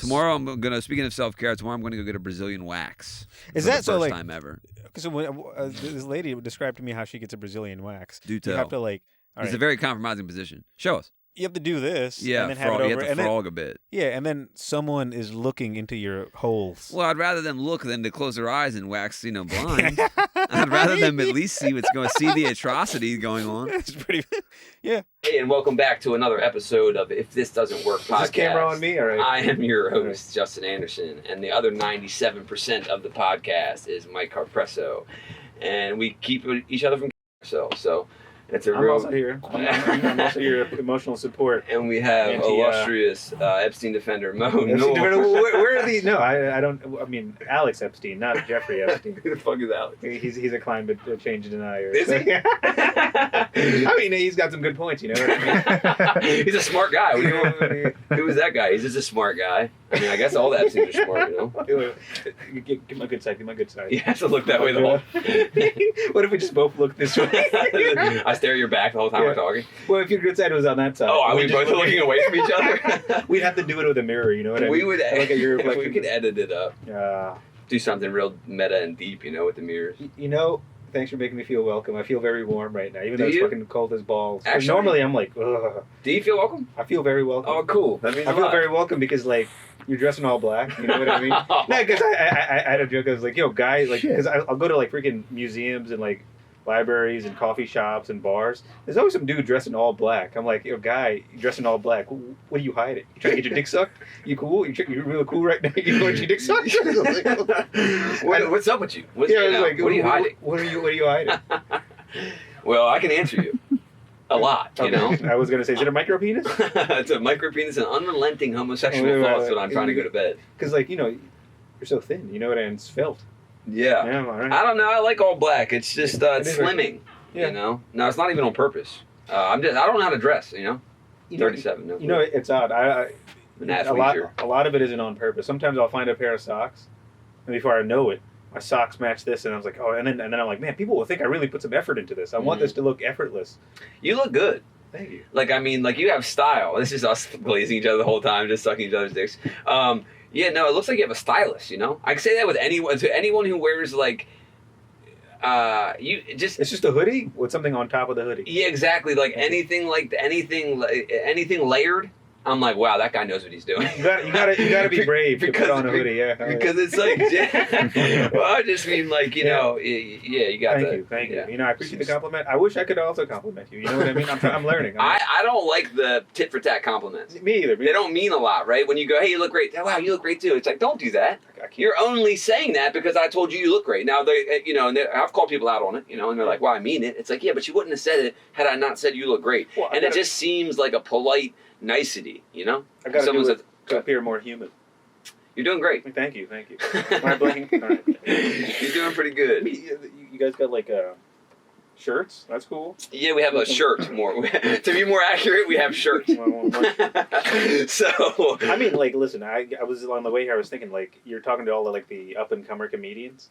Tomorrow I'm gonna. Speaking of self-care, tomorrow I'm gonna go get a Brazilian wax. Is for that the so? first Like, time ever? so when this lady described to me how she gets a Brazilian wax. Do You tell. have to like. All It's right, a very compromising position. Show us. you have to do this. Yeah, and then have it you over. have to And then, frog a bit. yeah, and then someone is looking into your holes. Well, I'd rather them look than to close their eyes and wax, blind. I'd rather them at least see what's going, see the atrocity going on. It's pretty. Yeah. Hey, and welcome back to another episode of If This Doesn't Work podcast. Is this camera on me? All right. I am your host, Justin Anderson, and the other 97% of the podcast is Mike Carpresso. And we keep each other from so it's a I'm real... also here. I'm also your emotional support. And we have illustrious Epstein defender, Mo Noor. Where are these? No, I don't. I mean, Alex Epstein, not Jeffrey Epstein. Who the fuck is Alex? He's a climate change denier. Is he? I mean, he's got some good points. You know what I mean? He's a smart guy. Who is that guy? He's just a smart guy. I mean, I guess all the Epsteins are smart, Get my good side. Get my good side. You have to look that way the whole... What if we just both look this way? I stare at your back the whole time we're talking. Well, if your good side was on that side. Oh, are we we'd both just looking away from each other? We'd have to do it with a mirror, you know what I mean? We would Look at your if we reflection. could edit it up. Do something real meta and deep, with the mirrors. You know, thanks for making me feel welcome. I feel very warm right now, even though it's fucking cold as balls. Actually, normally I'm like, ugh. Do you feel welcome? I feel very welcome. Oh, cool. That means I a feel lot. very welcome because, like, you're dressing all black. You know what I mean? No, because I had a joke. I was like, yo, guys, like, because I'll go to, like, freaking museums and, like, libraries and coffee shops and bars. There's always some dude dressed in all black. I'm like, yo, guy, you dressed in all black. What are you hiding? You trying to get your dick sucked? You cool? You're real cool right now? You want your dick sucked? What's up with you? What are you hiding? What are you hiding? Well, I can answer you. A lot, I was going to say, is it a micro penis? It's a micro penis and unrelenting homosexual thoughts when I'm trying to go to bed. Because, like, you're so thin. You know what I mean? It's felt. Yeah. Yeah, all right. I don't know. I like all black. It's just it's slimming. Yeah. No, it's not even on purpose. I don't know how to dress. 37. No. It's odd. An athlete. A lot of it isn't on purpose. Sometimes I'll find a pair of socks, and before I know it, my socks match this, and I was like, oh, and then I'm like, man, people will think I really put some effort into this. I want this to look effortless. You look good. Thank you. Like, I mean, like, you have style. This is us glazing each other the whole time, just sucking each other's dicks. Yeah, no, it looks like you have a stylist, I can say that with anyone who wears, like, It's just a hoodie with something on top of the hoodie. Yeah, exactly. Like, anything layered, I'm like, wow, that guy knows what he's doing. You gotta be brave to put on a hoodie, yeah. Because it's like, well, I just mean, like, you got Thank you. I appreciate the compliment. I wish I could also compliment you. You know what I mean? I'm learning. I don't like the tit for tat compliments. Me either. They don't mean a lot, right? When you go, hey, you look great. Wow, you look great too. It's like, don't do that. You're only saying that because I told you look great. Now, and I've called people out on it, and they're like, well, I mean it. It's like, yeah, but you wouldn't have said it had I not said you look great. Well, it just seems like a polite nicety, I gotta do it to appear more human. You're doing great. Thank you. Am I blinking? All right. You're doing pretty good. You guys got like shirts? That's cool. Yeah, we have a shirt. More to be more accurate, we have shirts. So I mean, like, listen, I was on the way here. I was thinking, like, you're talking to all the like the up and comer comedians.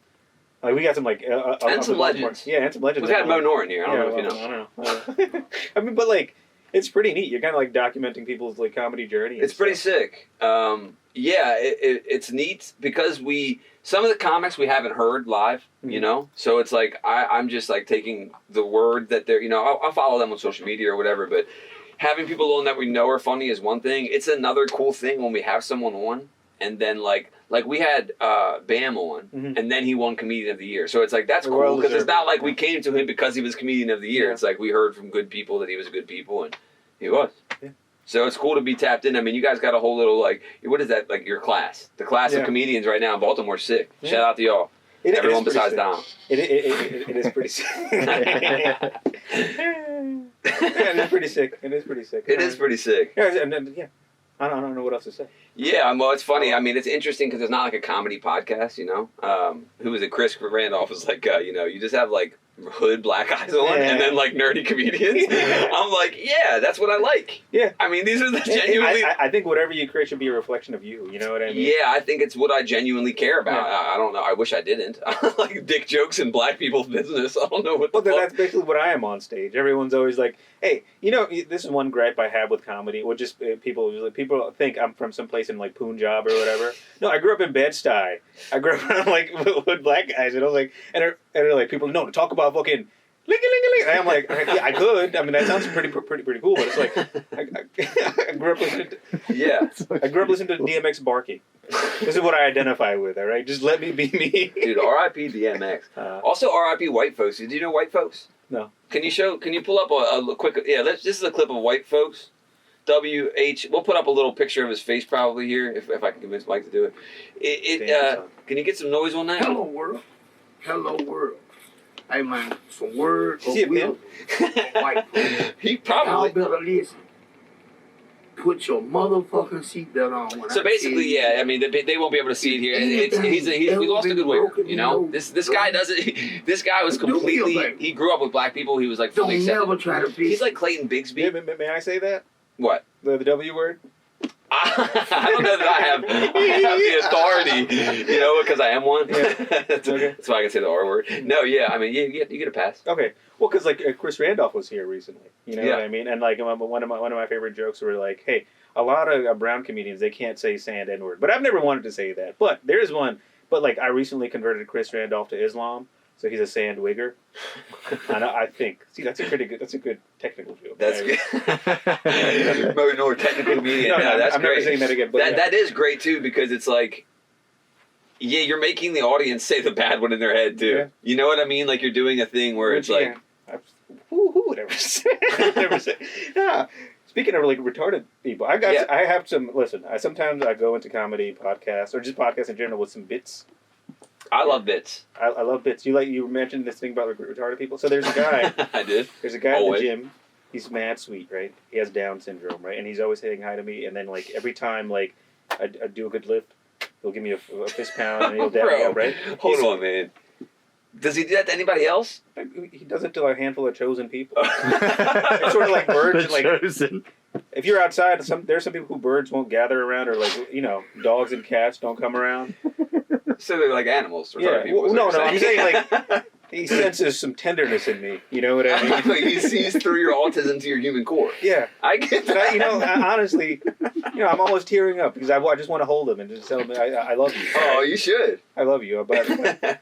Like, we got some like and some legends. Yeah, and some legends. We've had Mo Noor in here. I don't know if you know. I don't know. I mean, but like, it's pretty neat. You're kind of like documenting people's like comedy journey. It's pretty sick. Yeah, it's neat because some of the comics we haven't heard live, so it's like I'm just like taking the word that they're, I'll follow them on social media or whatever, but having people on that we know are funny is one thing. It's another cool thing when we have someone on and then like we had Bam on, and then he won Comedian of the Year. So it's like, that's cool because it's not like we came to him because he was Comedian of the Year. Yeah. It's like we heard from good people that he was good people, and he was. Yeah. So it's cool to be tapped in. I mean, you guys got a whole little, like, what is that, like your class? The class of comedians right now in Baltimore, sick. Yeah. Shout out to y'all. Everyone besides Dom. It is pretty sick. Yeah, it is pretty sick. It is pretty sick. It is pretty sick. Yeah, and I don't know what else to say. Yeah, well, it's funny. I mean, it's interesting because it's not like a comedy podcast, Who was it? Chris Randolph was like, you just have like hood black eyes on and then like nerdy comedians. I'm like, yeah, that's what I like. Yeah. I mean, these are the genuinely. I think whatever you create should be a reflection of you. You know what I mean? Yeah, I think it's what I genuinely care about. Yeah. I don't know. I wish I didn't. Like dick jokes in black people's business. I don't know what. Well, the then fuck. that's basically what I am on stage. Everyone's always like, "Hey, you know, this is one gripe I have with comedy. Well, just people think I'm from some place in like Punjab or whatever. No, I grew up in Bed-Stuy. I grew up around like with black guys, and I was like, and they're like, people no to talk about fucking. And I'm like, yeah, I could. I mean, that sounds pretty cool, but it's like, I grew up listening to, I grew up listening to DMX barking. This is what I identify with, all right? Just let me be me. Dude, R.I.P. DMX. Also, R.I.P. white folks. Did you know white folks? No. Can you pull up a quick, this is a clip of white folks. W.H. We'll put up a little picture of his face probably here, if I can convince Mike to do it. Can you get some noise on that? Hello, world. Hello, world. Hey, man, some words Is he a will white folks. He Y'all probably. better listen. Put your motherfucking seatbelt on. When So I basically, tell you. yeah. I mean, they won't be able to see it here. We lost a good waiter. You know, this guy doesn't. This guy was completely. He grew up with black people. He was like fully Don't accepted. never try to be. He's like Clayton Bigsby. May I say that? What? The W word? I don't know that I have the authority, you know, because I am one. Yeah. That's why I can say the R word. No, yeah, I mean, you get a pass. Okay. Well, because like Chris Randolph was here recently. You know what I mean? And like one of my favorite jokes were like, hey, a lot of brown comedians, they can't say sand N-word. But I've never wanted to say that. But there is one. But like I recently converted Chris Randolph to Islam. So he's a sand wigger. And I think, that's a good technical joke. That's good. Noor, technical comedian. No, That's I'm great. never saying that again. But That is great too, because it's like, yeah, you're making the audience say the bad one in their head too. Yeah. You know what I mean? Like you're doing a thing where it's like, who would ever say? Never say. Nah. Speaking of like retarded people, I have some. Listen, sometimes I go into comedy podcasts or just podcasts in general with some bits. I love bits. I love bits. You mentioned this thing about retarded people. So there's a guy. I did. There's a guy Always. at the gym. He's mad sweet, right? He has Down syndrome, right? And he's always saying hi to me. And then like every time like I do a good lift, he'll give me a fist pound and he'll dap me up, right? Hold on, man. Does he do that to anybody else? He does it to a handful of chosen people. It's sort of like birds. Like chosen. if you're outside, there's some people who birds won't gather around, or like dogs and cats don't come around. So they're like animals. Yeah. People, Well, no, I'm saying like he senses some tenderness in me. You know what I mean? he sees through your autism to your human core. Yeah. I get But that. honestly, I'm almost tearing up because I just want to hold him and just tell him I love you. Oh, you should. I love you, but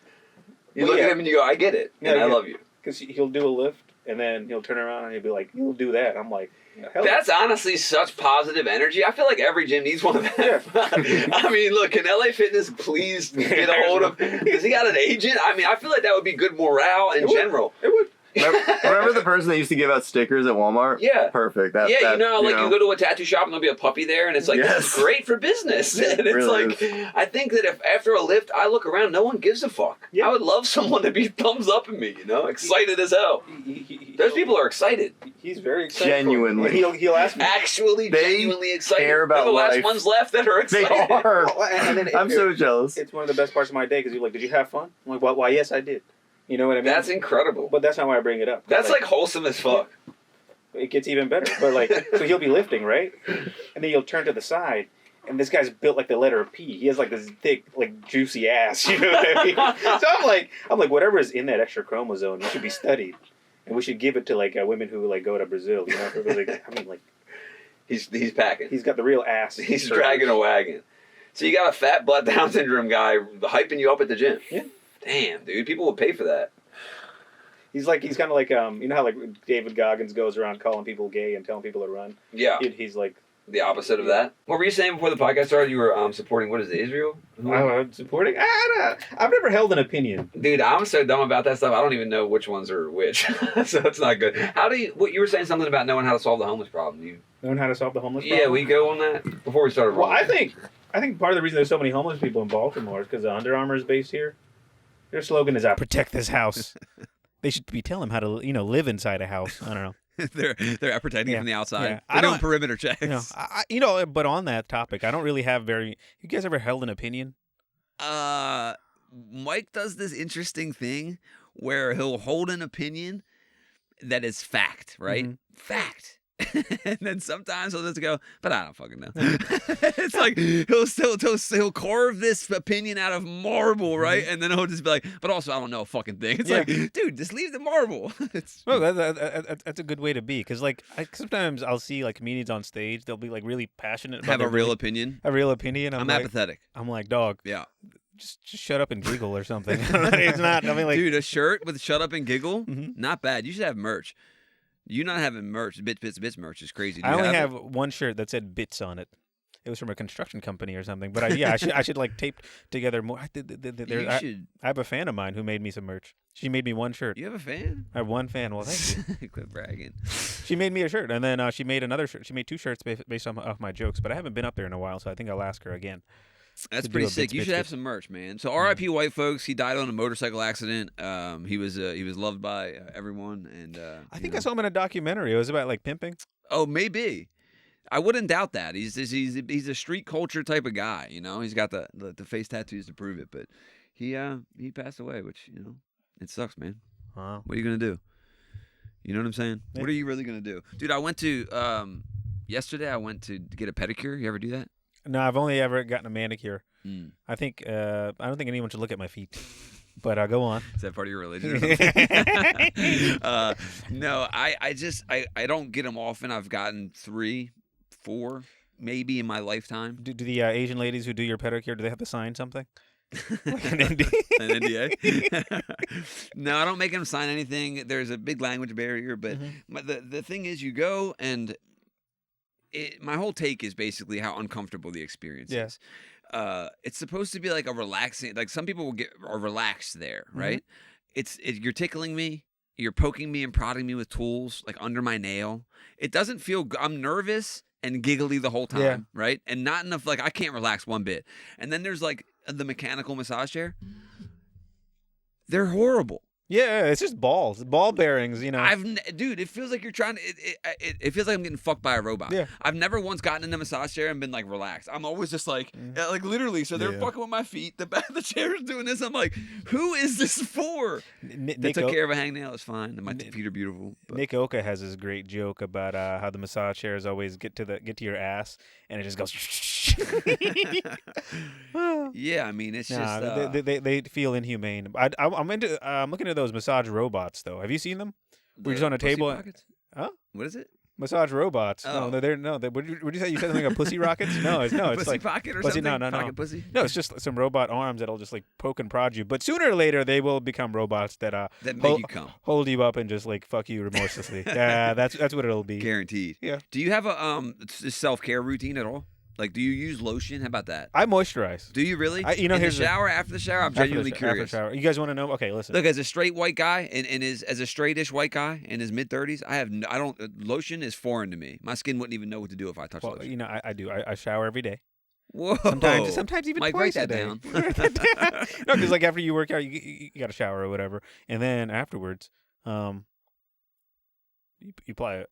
You look at him and you go, I get it, and I love you. because he'll do a lift and then he'll turn around and he'll be like, "You'll do that." I'm like, hell That's honestly such positive energy. I feel like every gym needs one of them. I mean, look, can LA Fitness please get a hold of? Does he got an agent? I mean, I feel like that would be good morale in general. It would. Remember the person that used to give out stickers at Walmart? Yeah. Perfect. You go to a tattoo shop and there'll be a puppy there, and it's like, this is great for business. Yeah, and it's really like, I think that if after a lift, I look around, no one gives a fuck. Yeah. I would love someone to be thumbs up at me, excited as hell. Those people are excited. He's very excited. Genuinely. He'll ask me. Actually, They genuinely excited. care about They're the last life. ones left that are They excited. are. Well, and then I'm so jealous. It's one of the best parts of my day because you're like, "Did you have fun?" I'm like, "Well, why? Yes, I did." You know what I mean? That's incredible. But that's not why I bring it up. That's like wholesome as fuck. It gets even better. But like, so he'll be lifting, right? And then he'll turn to the side, and this guy's built like the letter P. He has like this thick, like juicy ass. You know what I mean? So I'm like, whatever is in that extra chromosome, it should be studied, and we should give it to like women who like go to Brazil. He's packing. He's got the real ass. He's dragging a wagon. So you got a fat butt Down syndrome guy hyping you up at the gym. Yeah. Damn, dude, people will pay for that. He's kind of like you know how like David Goggins goes around calling people gay and telling people to run. Yeah. He's like The opposite of that. What were you saying before the podcast started? You were supporting, what is it, Israel? supporting. I've never held an opinion. Dude, I'm so dumb about that stuff. I don't even know which ones are which. So it's not good. What you were saying something about knowing how to solve the homeless problem. Knowing how to solve the homeless problem? Yeah, we go on that before we started Well, rolling. I think part of the reason there's so many homeless people in Baltimore is because the Under Armour is based here. Their slogan is "I protect this house." They should be telling them how to, live inside a house. I don't know. they're protecting from the outside. Yeah. They're doing perimeter checks. But on that topic, I don't really have you guys ever held an opinion? Mike does this interesting thing where he'll hold an opinion that is fact, right? Fact. And then sometimes he'll just go, but I don't fucking know. It's like he'll carve this opinion out of marble, right? And then he'll just be like, but also I don't know a fucking thing. It's like, dude, just leave the marble. Well, that's a good way to be, because like sometimes I'll see like comedians on stage, they'll be like really passionate about have a real really, opinion. a real opinion. I'm like, apathetic. I'm like, dog, Yeah. just shut up and giggle or something. It's not. I mean, like, Dude, a shirt with shut up and giggle, not bad. You should have merch. You not having merch, bits merch is crazy. Do I you only have have one shirt that said bits on it. It was from a construction company or something. But I should like tape together more. I have a fan of mine who made me some merch. She made me one shirt. You have a fan? I have one fan. Well, thank you. Quit bragging. She made me a shirt, and then she made another shirt. She made 2 shirts based off my jokes. But I haven't been up there in a while, so I think I'll ask her again. That's to pretty do a sick. bits, You bits, should have bits. some merch, man. So R.I.P. White folks. He died on a motorcycle accident. He was loved by everyone, and I think I saw him in a documentary. It was about like pimping. Oh, maybe. I wouldn't doubt that. He's a street culture type of guy. You know, he's got the face tattoos to prove it. But he passed away, which it sucks, man. Wow. What are you gonna do? You know what I'm saying? Yeah. What are you really gonna do, dude? I went to yesterday. I went to get a pedicure. You ever do that? No, I've only ever gotten a manicure. Mm. I think I don't think anyone should look at my feet. But go on. Is that part of your religion or something? No, I don't get them often. I've gotten 3, 4, maybe in my lifetime. Do the Asian ladies who do your pedicure, do they have to sign something? Like an NDA? An NDA? No, I don't make them sign anything. There's a big language barrier, but the thing is, you go and my whole take is basically how uncomfortable the experience is. It's supposed to be like a relaxing, like some people are relaxed there, right? You're tickling me, you're poking me and prodding me with tools, like under my nail. It doesn't feel I'm nervous and giggly the whole time, right? And not enough, like I can't relax one bit. And then there's like the mechanical massage chair. They're horrible. Yeah, it's just ball bearings, Dude, it feels like you're trying to. It feels like I'm getting fucked by a robot. Yeah. I've never once gotten in a massage chair and been like relaxed. I'm always just like literally. So they're fucking with my feet. The chair is doing this. I'm like, who is this for? They took care of a hangnail. It's fine. My feet are beautiful. But. Nick Oka has this great joke about how the massage chairs always get to your ass and it just goes. Yeah, I mean it's just they feel inhumane. I'm looking at those massage robots though. Have you seen them? We're just on a table. Huh? What is it? Massage robots. Oh. No, they're no. What did you say? You said something about pussy rockets? No, it's pussy like pocket or pussy. something. No. Pocket pussy. No, it's just some robot arms that'll just like poke and prod you. But sooner or later, they will become robots that make you come, hold you up, and just like fuck you remorselessly. Yeah, that's what it'll be. Guaranteed. Yeah. Do you have a self-care routine at all? Like, do you use lotion? How about that? I moisturize. Do you really? In the shower, after the shower? I'm genuinely curious. After the shower. You guys want to know? Okay, listen. Look, as a straight white guy, as a straightish white guy in his mid-30s, lotion is foreign to me. My skin wouldn't even know what to do if I touched lotion. I do. I shower every day. Whoa. Sometimes even Mike, twice write that a day. down. No, because like after you work out, you got to shower or whatever, and then afterwards, you apply it.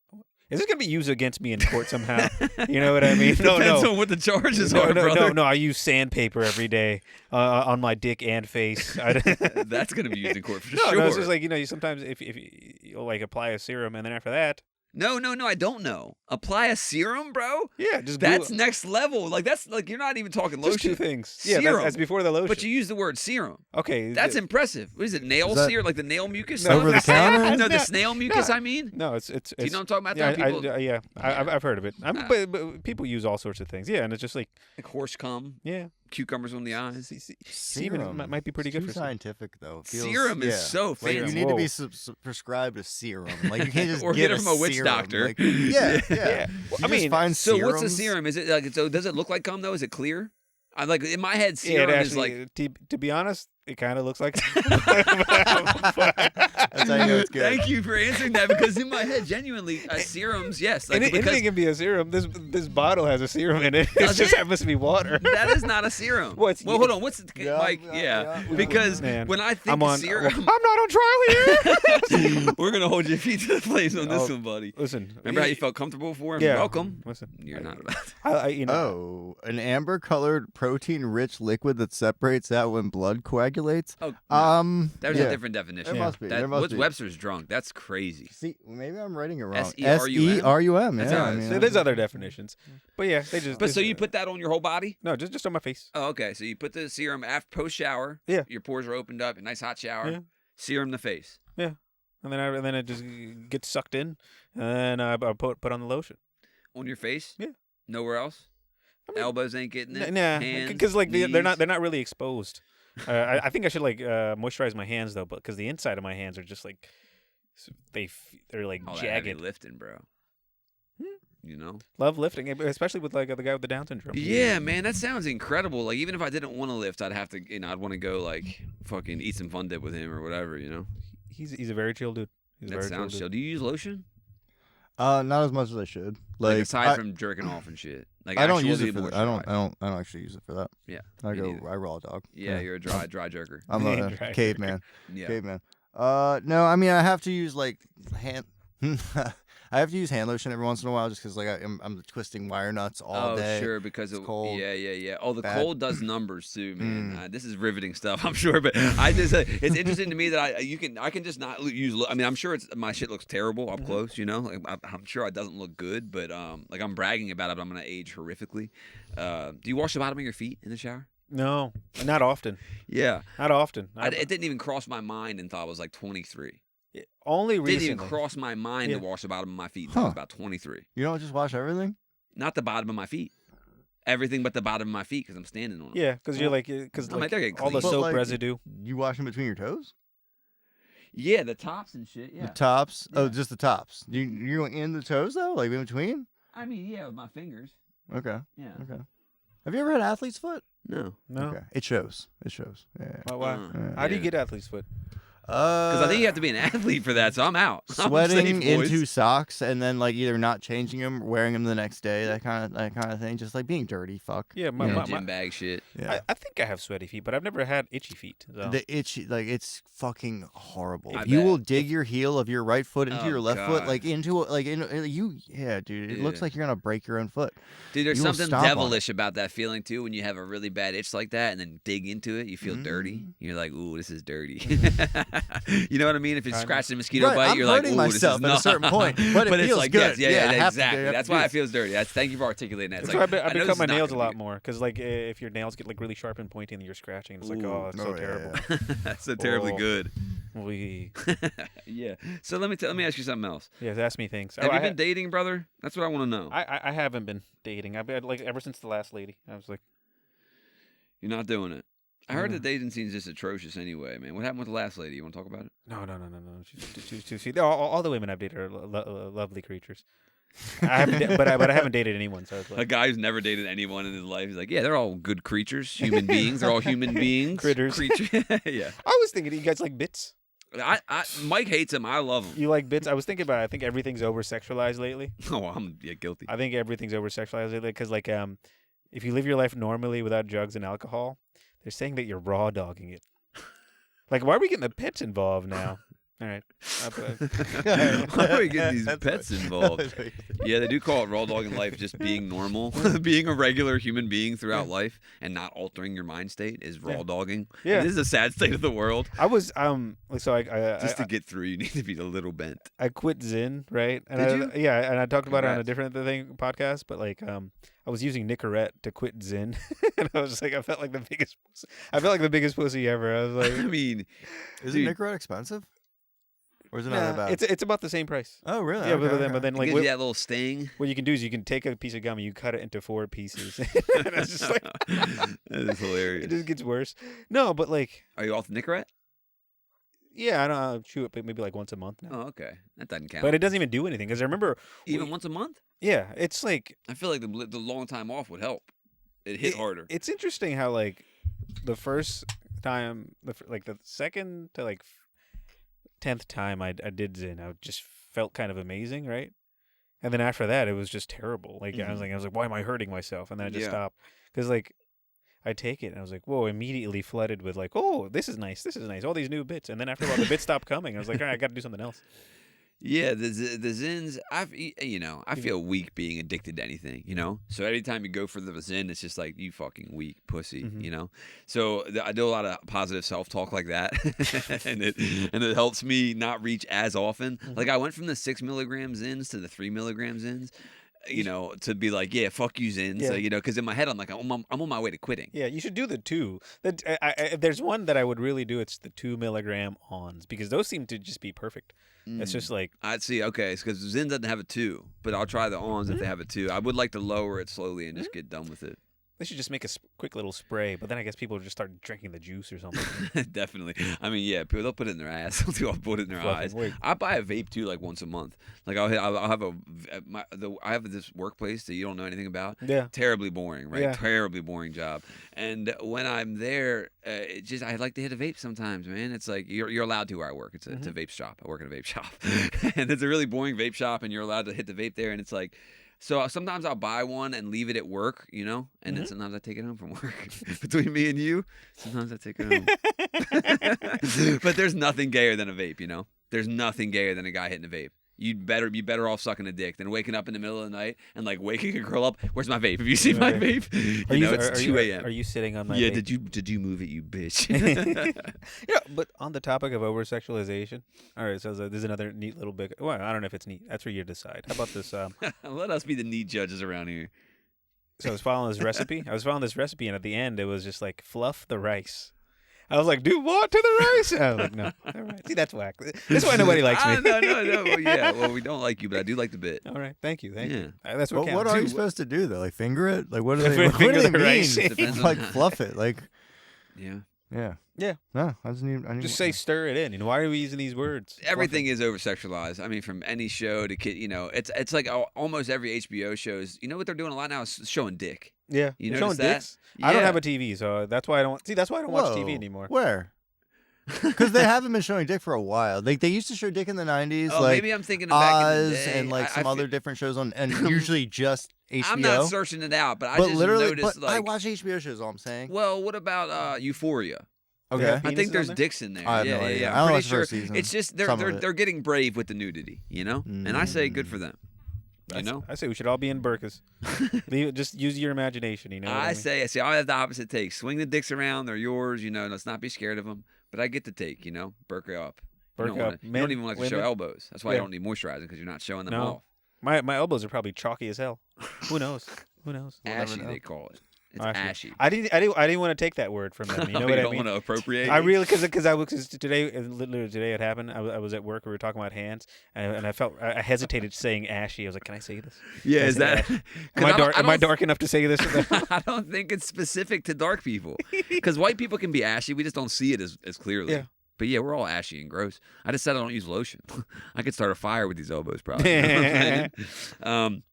Is this gonna be used against me in court somehow? You know what I mean? Depends on what the charges are, brother. No. I use sandpaper every day on my dick and face. That's gonna be used in court for sure. No, it's just like you sometimes if you like apply a serum and then after that. No, I don't know. Apply a serum, bro? Yeah, just that's next level. Like that's like you're not even talking lotion. Just 2 things. Yeah, serum. that's before the lotion. But you use the word serum. Okay, that's impressive. What is it? Nail serum, like the nail mucus? No, over the counter? No, the snail mucus. I mean. No, it's. Do you know what I'm talking about? Yeah, I've heard of it. But people use all sorts of things. Yeah, and it's just like horse cum. Yeah. Cucumbers on the eyes. Serum might be pretty good for scientific though. Serum is so fancy. Like, you need to be prescribed a serum. Like you can't just or get from a witch serum. doctor. Like, yeah. I mean, find so serums. what's a serum? Is it like so? Does it look like cum though? Is it clear? I like in my head, serum is like. To be honest, it kind of looks like. That's how you know it's good. Thank you for answering that because in my head, genuinely, serums, yes. Like, anything can be a serum. This bottle has a serum in it. It just happens to be water. That is not a serum. Well, hold on. What's Mike? Yeah. Because when I think serum, I'm not on trial here. We're gonna hold your feet to the place on this one, buddy. Listen, remember how you felt comfortable before? Yeah. Welcome. Listen, you're not about. An amber-colored, protein-rich liquid that separates out when blood coagulates. over-regulates. Oh, there's yeah. a different definition. There must be. There must what's be. Webster's drunk? That's crazy. See, maybe I'm writing it wrong. S-E-R-U-M? S-E-R-U-M. That's Yeah, how I it mean, So there's other definitions, but yeah, they just. But so you put that on your whole body? no, just on my face. Oh, okay. So you put the serum after post shower. Yeah. Your pores are opened up. A nice hot shower. Yeah. Serum the face. Yeah, and then it just gets sucked in, and I put on the lotion. On your face. Yeah. Nowhere else. I mean, Elbows ain't getting it. Nah, Hands, because like they're knees? not really exposed. I think I should like moisturize my hands though, but because the inside of my hands are just like they're like All that heavy jagged. lifting, bro. You know. Love lifting, especially with like the guy with the Down syndrome. Yeah, man, that sounds incredible. Like even if I didn't want to lift, I'd have to, I'd want to go like fucking eat some fun dip with him or whatever, you know. He's a very chill dude. He's a That very sounds chill chill. dude. Do you use lotion? not as much as I should. Like Like, aside from jerking off and shit. Like I don't actual use it for that. I moisturizer. don't actually use it for that. Yeah, I me go. neither. I raw dog. Yeah, you're a dry jerker. I'm Yeah, a dry caveman. Yeah. Caveman. No, I mean I have to use like hand. I have to use hand lotion every once in a while just because like I'm twisting wire nuts all day. Oh, sure, because It's of cold. Yeah. Oh, the Bad. cold does numbers too, man. This is riveting stuff, I'm sure. But I just, it's interesting to me that I can just not use. I mean, I'm sure my shit looks terrible up close, you know. Like, I'm sure it doesn't look good, but like I'm bragging about it, but I'm gonna age horrifically. Do you wash the bottom of your feet in the shower? No, not often. Yeah, Not often. it didn't even cross my mind until I was like 23. Only Didn't recently. even cross my mind to Yeah. wash the bottom of my feet until I was Huh. about 23. You don't just wash everything? Not the bottom of my feet. Everything but the bottom of my feet because I'm standing on them. Yeah, because you're like, because I'm like, like they're getting all the clean. But, soap like, residue. You wash them between your toes? Yeah, the tops and shit. Yeah. The tops? Oh, Yeah. just the tops. You're going in the toes though, like in between? I mean, yeah, with my fingers. Okay. Yeah. Okay. Have you ever had athlete's foot? No. No. Okay. It shows. It shows. Yeah. Why? How do you Yeah. get athlete's foot? Because I think you have to be an athlete for that, so I'm out. I'm Sweating safe, boys. into socks and then like either not changing them, wearing them the next day, that kind of thing. Just like being dirty. Fuck. Yeah, Gym bag shit. Yeah. I think I have sweaty feet, but I've never had itchy feet. So. The itchy, like it's fucking horrible. I If you bet. will dig your heel of your right foot into Oh, your left foot, God. like into like in you, yeah, dude. It looks Yeah. like you're gonna break your own foot. Dude, there's You will something stomp on it. devilish about that feeling too. When you have a really bad itch like that, and then dig into it, you feel dirty. Mm-hmm. You're like, "Ooh, this is dirty." You know what I mean? If it's Kinda. scratching a mosquito Right, bite, I'm you're like, hurting "Ooh, myself this is at a certain point, but it it's feels like, good. Yes, Yeah, I have to do exactly. it. That's why it feels dirty. Thank you for articulating that. It's That's like, why I've I know been this cutting my is not nails a gonna lot be- more because like if your nails get like really sharp and pointy and you're scratching, it's like Ooh. it's so terrible. That's so terribly Oh. good. We Yeah. So let me ask you something else. yes, ask me things. Have Oh, you I been dating, brother? That's what I want to know. I haven't been dating. I've been like ever since the last lady. I was like, You're not doing it. I heard No. the dating scene's just atrocious anyway, man. What happened with the last lady? You want to talk about it? no. She's too. All the women I've dated are lovely creatures. I haven't, but I haven't dated anyone. So it's A like, guy who's never dated anyone in his life. He's like, yeah, they're all good creatures, human beings. They're all human beings. Critters. Yeah. I was thinking, you guys like bits? Mike hates him. I love him. You like bits? I was thinking about it. I think everything's over-sexualized lately. Oh, I'm guilty. I think everything's over-sexualized lately because, like, if you live your life normally without drugs and alcohol, they're saying that you're raw dogging it. Like, why are we getting the pets involved now? All right. Why are we getting these pets involved? Yeah, they do call it raw dog in life. Just being normal, being a regular human being throughout life, and not altering your mind state is raw dogging. Yeah. And this is a sad state of the world. I was so Just to get through, you need to be a little bent. I quit Zen, right? And Did you? Yeah, and I talked about it on a Congrats. different podcast, but like I was using Nicorette to quit Zen, and I was just like, I felt like the biggest pussy ever. I was like, I mean, Is dude, it Nicorette expensive? Or is it not nah, that bad? it's about the same price. Oh, really? Yeah, Okay, but then it like gives what, you that little sting. what you can do is you can take a piece of gum and you cut it into 4 pieces. And it's just like That is it hilarious. just gets worse. No, but like Are you off the Nicorette? yeah, I don't know, chew it maybe like once a month now. Oh, okay. That doesn't count. But it doesn't even do anything because I remember Even once a month? yeah, it's like I feel like the long time off would help. It hit harder. It's interesting how like the first time, like the second to like 10th time I did Zen, I just felt kind of amazing, right? And then after that, it was just terrible. Like I was like, why am I hurting myself? And then I just Yeah. stopped because like I take it and I was like, whoa, immediately flooded with like, oh, this is nice, all these new bits. And then after a while, the bits stopped coming. I was like, all right, I got to do something else. Yeah, the Zins. I feel weak being addicted to anything. So anytime you go for the Zin, it's just like you fucking weak pussy. So I do a lot of positive self talk like that, and it helps me not reach as often. Like I went from the 6 milligram Zins to the 3 milligram Zins. To be like, yeah, fuck you, Zins. Yeah. Because in my head, I'm like, I'm on my way to quitting. Yeah, you should do the 2. There's one that I would really do. It's the 2 milligram ons because those seem to just be perfect. It's just like I'd see. Okay, because Zin doesn't have a 2, but I'll try the ons if they have a 2. I would like to lower it slowly and just get done with it. they should just make a quick little spray. But then I guess people would just start drinking the juice or something. Definitely. I mean, yeah, people they'll put it in their ass. They'll put it in their eyes. Wait. I buy a vape too, like once a month. Like I'll have I have this workplace that you don't know anything about. Yeah. Terribly boring, right? Yeah. Terribly boring job. And when I'm there, I like to hit a vape sometimes, man. It's like you're allowed to where I work. It's a vape shop. I work in a vape shop, and it's a really boring vape shop, and you're allowed to hit the vape there, and it's like. So sometimes I'll buy one and leave it at work, and then sometimes I take it home from work. Between me and you, sometimes I take it home. But there's nothing gayer than a vape, There's nothing gayer than a guy hitting a vape. You'd be better off sucking a dick than waking up in the middle of the night and like waking a girl up. Where's my vape? Have you seen my vape? It's 2 a.m. Are you sitting on my Yeah, vape? did you move it, you bitch? But on the topic of over-sexualization, all right, so there's another neat little bit. Well, I don't know if it's neat. That's for you to decide. How about this? Let us be the neat judges around here. So I was following this recipe. And at the end, it was just like fluff the rice. I was like, do what to the rice? I was like, no. All right. See, that's whack. That's why nobody likes me. No. Well, yeah. Well, we don't like you, but I do like the bit. All right. Thank you. That's But what counts. what are you supposed to do though? Like finger it? Like what do they? What Finger do they the rice. mean? Depends on Like how- fluff it? Like Yeah. yeah. Yeah. No, I need. Just say stir it in. Why are we using these words? Everything is over-sexualized. I mean, from any show to kid, it's like almost every HBO shows. You know what they're doing a lot now is showing dick. Yeah. You They're notice showing that? dicks. I don't Yeah. have a TV, so that's why I don't watch TV Whoa. anymore. Where? Because they haven't been showing dick for a while. They used to show dick in the 90s, Oh, like maybe I'm thinking of back in the Oz day. and like I some other different shows on, and usually just HBO. I'm not searching it out, but I but just literally, noticed but I like. watch HBO shows. All I'm saying. Well, what about Euphoria? Okay. Yeah. I Penises think there's on there? dicks in there. I have yeah, no idea. yeah. I I'm only pretty watched the sure. first season, It's just some of it. they're getting brave with the nudity, And I say good for them. I say we should all be in burqas. Just use your imagination. What I mean? say I have the opposite take. Swing the dicks around; they're yours. Let's not be scared of them. But I get the take. Burqa up. Burqa up. You don't even like to show women. elbows. That's why you Yeah. don't need moisturizing because you're not showing them No. off. My elbows are probably chalky as hell. Who knows? We'll never Ashy, know. they call it. It's Ashy. ashy. I didn't want to take that word from them. You know what I don't mean? want to appropriate. I really because today literally today it happened. I was at work. We were talking about hands, and I hesitated saying ashy. I was like, "Can I say this? Yeah, Can I is say that? ashy? 'Cause Am I dark enough to say this?" I don't think it's specific to dark people. Because white people can be ashy. We just don't see it as clearly. Yeah. But yeah, we're all ashy and gross. I just said I don't use lotion. I could start a fire with these elbows, probably. You know what I'm saying?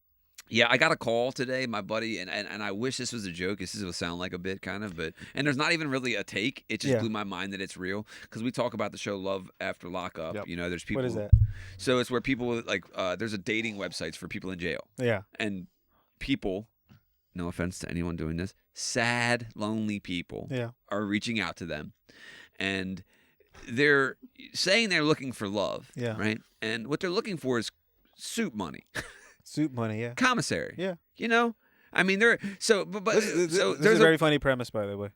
Yeah, I got a call today, my buddy, and I wish this was a joke. This will sound like a bit, kind of, and there's not even really a take. It just Yeah. blew my mind that it's real because we talk about the show Love After Lockup. Yep. There's people. What is that? So it's where people there's a dating websites for people in jail, Yeah. and people, no offense to anyone doing this, sad, lonely people Yeah. are reaching out to them, and they're saying they're looking for love, Yeah. right? And what they're looking for is soup money. Soup money. Yeah. Commissary. Yeah. I mean, they're so, but This is there's a very funny premise, by the way.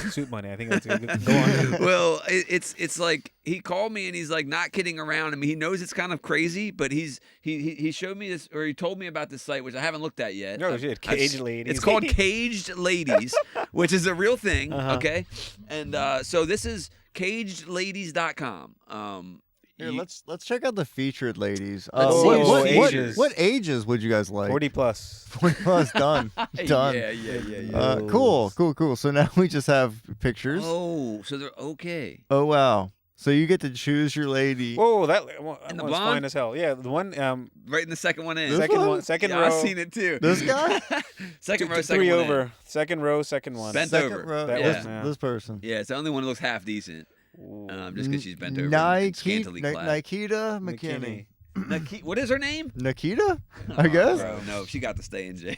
Soup money. I think that's a good. Go on. well, it's like he called me and he's like not kidding around. I mean, he knows it's kind of crazy, but he showed me this, or he told me about this site which I haven't looked at yet. No shit, Caged Ladies. It's called Caged Ladies, which is a real thing. Uh-huh. Okay, and so this is cagedladies.com. Here, let's check out the featured ladies. Let's see What ages. what ages would you guys like? 40 plus. 40 plus. Done. Done. Yeah. Cool. So now we just have pictures. Oh, so they're okay. Oh wow. So you get to choose your lady. Whoa, that one's And the fine blonde? as hell. Yeah, the one Right in the second one in. This second one? one, second Yeah, row. I've seen it too. This guy? Second row, second three one over. in. Second row, second one. Bent Second over. row. That was- This person. Yeah, it's the only one that looks half decent. Ooh. Just because she's bent over. and Nike, scantily clad. Nikita McKinney. What is her name? Nikita, I guess. Bro, no, she got to stay in jail.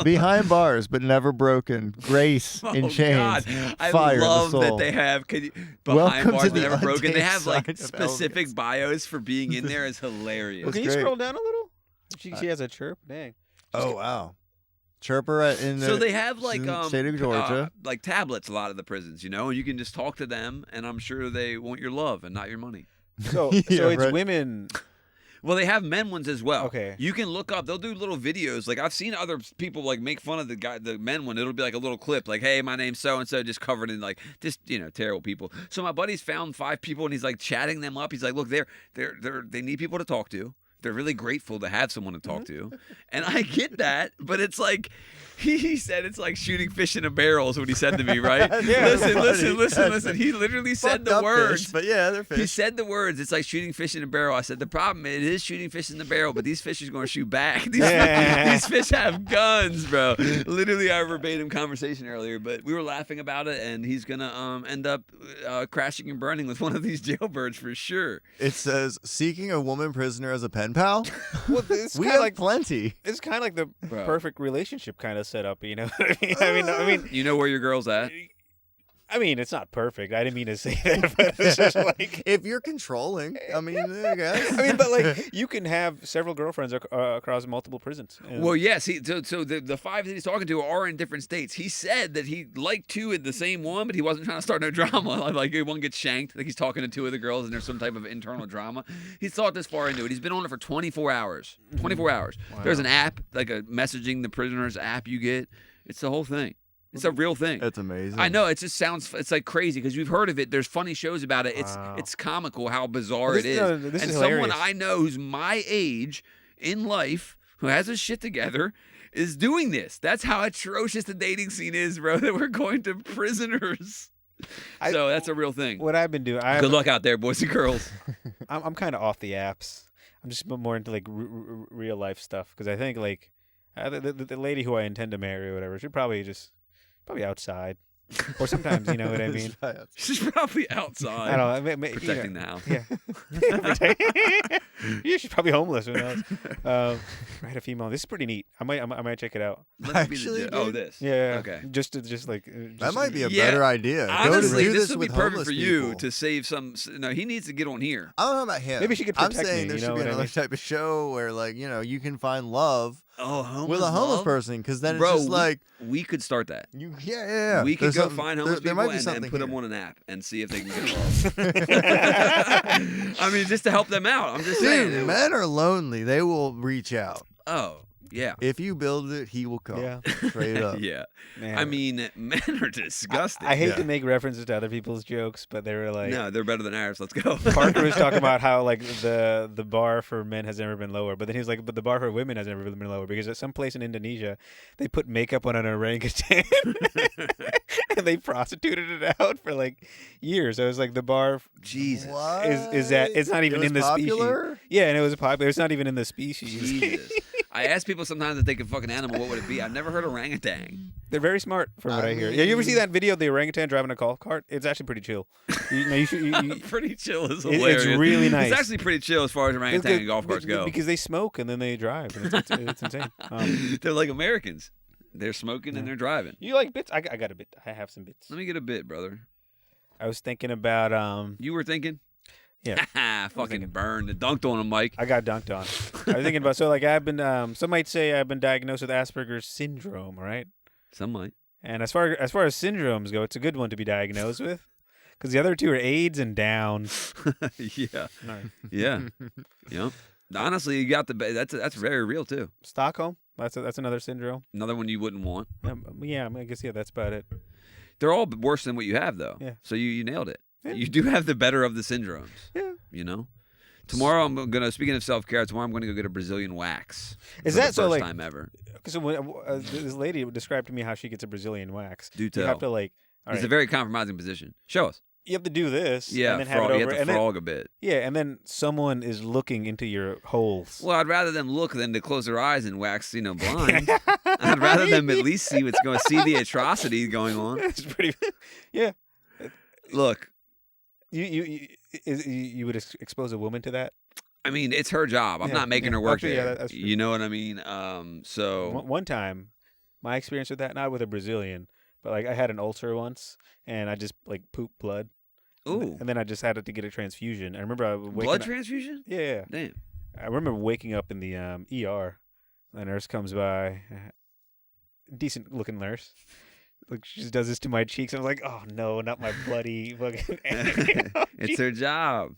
Behind bars, but never broken. Grace in chains. God. I Fire love the that soul. they have Welcome behind to bars the never broken. They untamed have like side of specific elegance. bios for being in there. Is hilarious. Well, can you great. scroll down a little? She has a chirp. Dang. Oh wow, chirper in the So they have like state of Georgia. like tablets. A lot of the prisons, and you can just talk to them, and I'm sure they want your love and not your money. So Yeah, it's right. women. Well, they have men ones as well. Okay. You can look up. They'll do little videos. Like I've seen other people like make fun of the men one. It'll be like a little clip, like, "Hey, my name's so and so," just covered in like just terrible people. So my buddy's found 5 people, and he's like chatting them up. He's like, "Look, they need people to talk to. They're really grateful to have someone to talk to," and I get that, but it's like. He said it's like shooting fish in a barrel is what he said to me, right? Yeah, listen. He literally said Fucked the up words. fish, but yeah, they're fish. He said the words. It's like shooting fish in a barrel. I said the problem it is shooting fish in the barrel, but these fish is going to shoot back. These fish have guns, bro. Literally, our verbatim conversation earlier, but we were laughing about it, and he's gonna end up crashing and burning with one of these jailbirds for sure. It says seeking a woman prisoner as a pen pal. Well, it's We kind have of like plenty. it's kind of like the Bro. perfect relationship kind of setup. You know what I mean? I mean, You know where your girl's at? it's not perfect. I didn't mean to say that, but it's just like. If you're controlling, I mean, I guess. But like you can have several girlfriends across multiple prisons. And- Well, yes. So the 5 that he's talking to are in different states. He said that he liked 2 in the same one, but he wasn't trying to start no drama. Like one gets shanked. Like he's talking to 2 of the girls, and there's some type of internal drama. He's thought this far into it. He's been on it for 24 hours. 24 hours. Wow. There's an app, like a messaging the prisoners app you get. It's the whole thing. It's a real thing. That's amazing. I know it just sounds it's like crazy because we've heard of it. There's funny shows about it. Wow. It's comical how bizarre This- it is. no, this and is someone hilarious. I know who's my age in life who has his shit together is doing this. That's how atrocious the dating scene is, bro. That we're going to prisoners. So that's a real thing. what I've been doing, Good luck out there, boys and girls. I'm kind of off the apps. I'm just more into like real life stuff because I think like the lady who I intend to marry or whatever should probably outside, or sometimes you know what I mean. She's probably I outside don't know, protecting the house. Yeah, yeah, she's probably homeless. Who knows? Right, a female. This is pretty neat. I might check it out. Let me be Actually, the, oh, dude. this. Yeah. Okay. Just like That might be a Yeah. better idea. Honestly, Go to do this would be with perfect homeless for you people. to save some. No, he needs to get on here. I don't know about him. Maybe she could I'm protect saying me, there you should know be what I another mean? type of show where, like, you can find love Oh, with a homeless love? person, because then it's Bro, just like we could start that. yeah. We could There's go something- find there- homeless there people might be and something put them here. on an app and see if they can get love. I mean, just to help them out. I'm just saying. Dude, men are lonely. They will reach out. Oh, yeah. If you build it, he will come. Yeah. Straight up. Yeah. Man. I mean, men are disgusting. I hate Yeah. to make references to other people's jokes, but they were like. No, they're better than ours. Let's go. Parker was talking about how like the bar for men has never been lower, but then he's like, but the bar for women has never been lower because at some place in Indonesia they put makeup on an orangutan and they prostituted it out for like years. So it was like the bar Jesus. What? is that it's not even It was in the popular? species. Yeah, and it was popular. It's not even in the species. Jesus. I ask people sometimes if they could fuck an animal, what would it be? I've never heard orangutan. They're very smart, from what I hear. I Yeah, you ever see mean- that video of the orangutan driving a golf cart? It's actually pretty chill. You should. Pretty chill is It's hilarious. really nice. It's actually pretty chill as far as orangutan and golf carts go. because they smoke and then they drive. And it's insane. They're like Americans. They're smoking and they're driving. You like bits? I got a bit. I have some bits. Let me get a bit, brother. I was thinking about You were thinking? Yeah. Fucking thinking. burned. Dunked on him, Mike. I got dunked on. I was thinking about so like I've been some might say I've been diagnosed with Asperger's syndrome, right? Some might. And as far as syndromes go, it's a good one to be diagnosed with, because the other two are AIDS and Downs. Yeah. All right. Yeah. Yep. Honestly, you got that's very real too. Stockholm. That's another syndrome. Another one you wouldn't want. Yeah, I guess that's about it. They're all worse than what you have though. Yeah. So you nailed it. Yeah. You do have the better of the syndromes. Yeah. You know? Tomorrow I'm gonna speaking of self-care, tomorrow I'm gonna go get a Brazilian wax. Is for that the so, first like- time ever? Because when this lady described to me how she gets a Brazilian wax, Do you tell. have to like. All It's right, a very compromising position. Show us. you have to do this. Yeah, and then have it you over, have to and then, frog a bit. yeah, and then someone is looking into your holes. Well, I'd rather them look than to close their eyes and wax, blind. I'd rather them at least see what's going, see the atrocity going on. It's pretty. Yeah, Look, you would expose a woman to that? I mean, it's her job. I'm Yeah, not making yeah. her work Actually, yeah, there. that's true. You know what I mean? So One time, my experience with that, not with a Brazilian, but like I had an ulcer once, and I just like pooped blood. ooh, And then I just had to get a transfusion. I remember I was waking blood up, transfusion? yeah. Damn. I remember waking up in the ER. The nurse comes by, decent looking nurse. Like she just does this to my cheeks. I was like, oh no, not my bloody fucking. It's her job.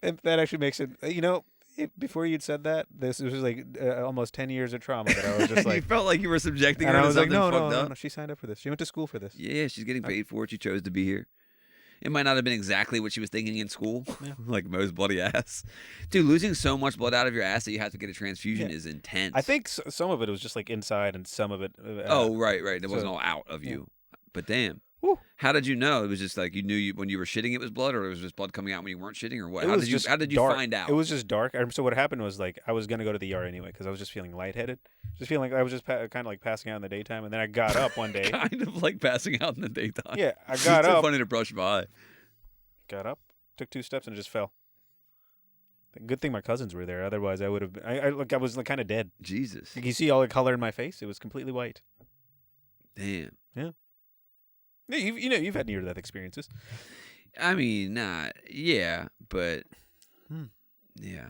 And that actually makes it. Before you'd said that, this was like almost 10 years of trauma that I was just you like. felt like you were subjecting her And I to was like, something no, fucked no, up. no. She signed up for this. She went to school for this. Yeah, she's getting paid for it. She chose to be here. It might not have been exactly what she was thinking in school, Yeah. like Mo's bloody ass. Dude, losing so much blood out of your ass that you have to get a transfusion Yeah. is intense. I think some of it was just like inside, and some of it. Oh, right. It wasn't so- all out of yeah. you. But damn. Whew. How did you know? It was just like you knew when you were shitting it was blood, or it was just blood coming out when you weren't shitting, or what? It was How did you dark. find out? It was just dark. So what happened was like I was gonna go to the ER anyway because I was just feeling lightheaded, just feeling like I was just kind of like passing out in the daytime, and then I got up one day. kind of like passing out in the daytime. Yeah, I It's got so up, funny to brush by. took 2 steps, and just fell. Good thing my cousins were there. Otherwise, I would have. I was like kind of dead. Jesus. Like, you see all the color in my face? It was completely white. Damn. Yeah, you've had near death experiences. I mean, yeah, but Hmm. yeah.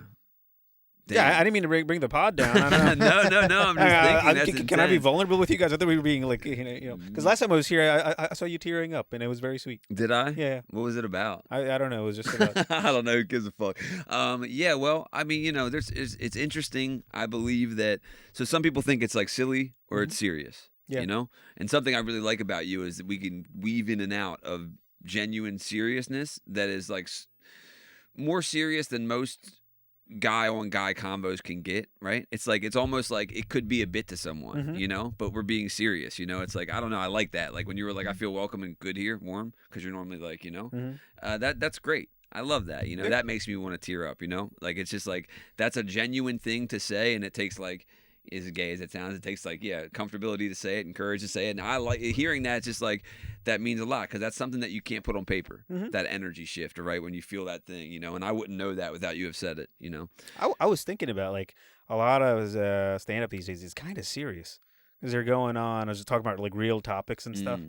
Yeah, I didn't mean to bring the pod down. I don't know. no. I'm just thinking. That's can I be intense. vulnerable with you guys? I thought we were being like, because last time I was here, I saw you tearing up, and it was very sweet. Did I? Yeah, What was it about? I don't know. It was just about. I don't know. Who gives a fuck? Yeah. Well, I mean, it's interesting. I believe that. So some people think it's like silly or it's serious. Yeah. And something I really like about you is that we can weave in and out of genuine seriousness that is like more serious than most guy on guy combos can get, right? It's almost like it could be a bit to someone, but we're being serious, it's like, I don't know, I like that. Like when you were like, I feel welcome and good here, warm, because you're normally like, that's great. I love that, that makes me want to tear up, like it's just like that's a genuine thing to say, and it takes like, as gay as it sounds, it takes like comfortability to say it and courage to say it, and I like hearing that. It's just like that means a lot because that's something that you can't put on paper. That energy shift, right? When you feel that thing, and I wouldn't know that without you have said it. I was thinking about like a lot of stand up these days is kind of serious because they're going on. I was just talking about like real topics and stuff.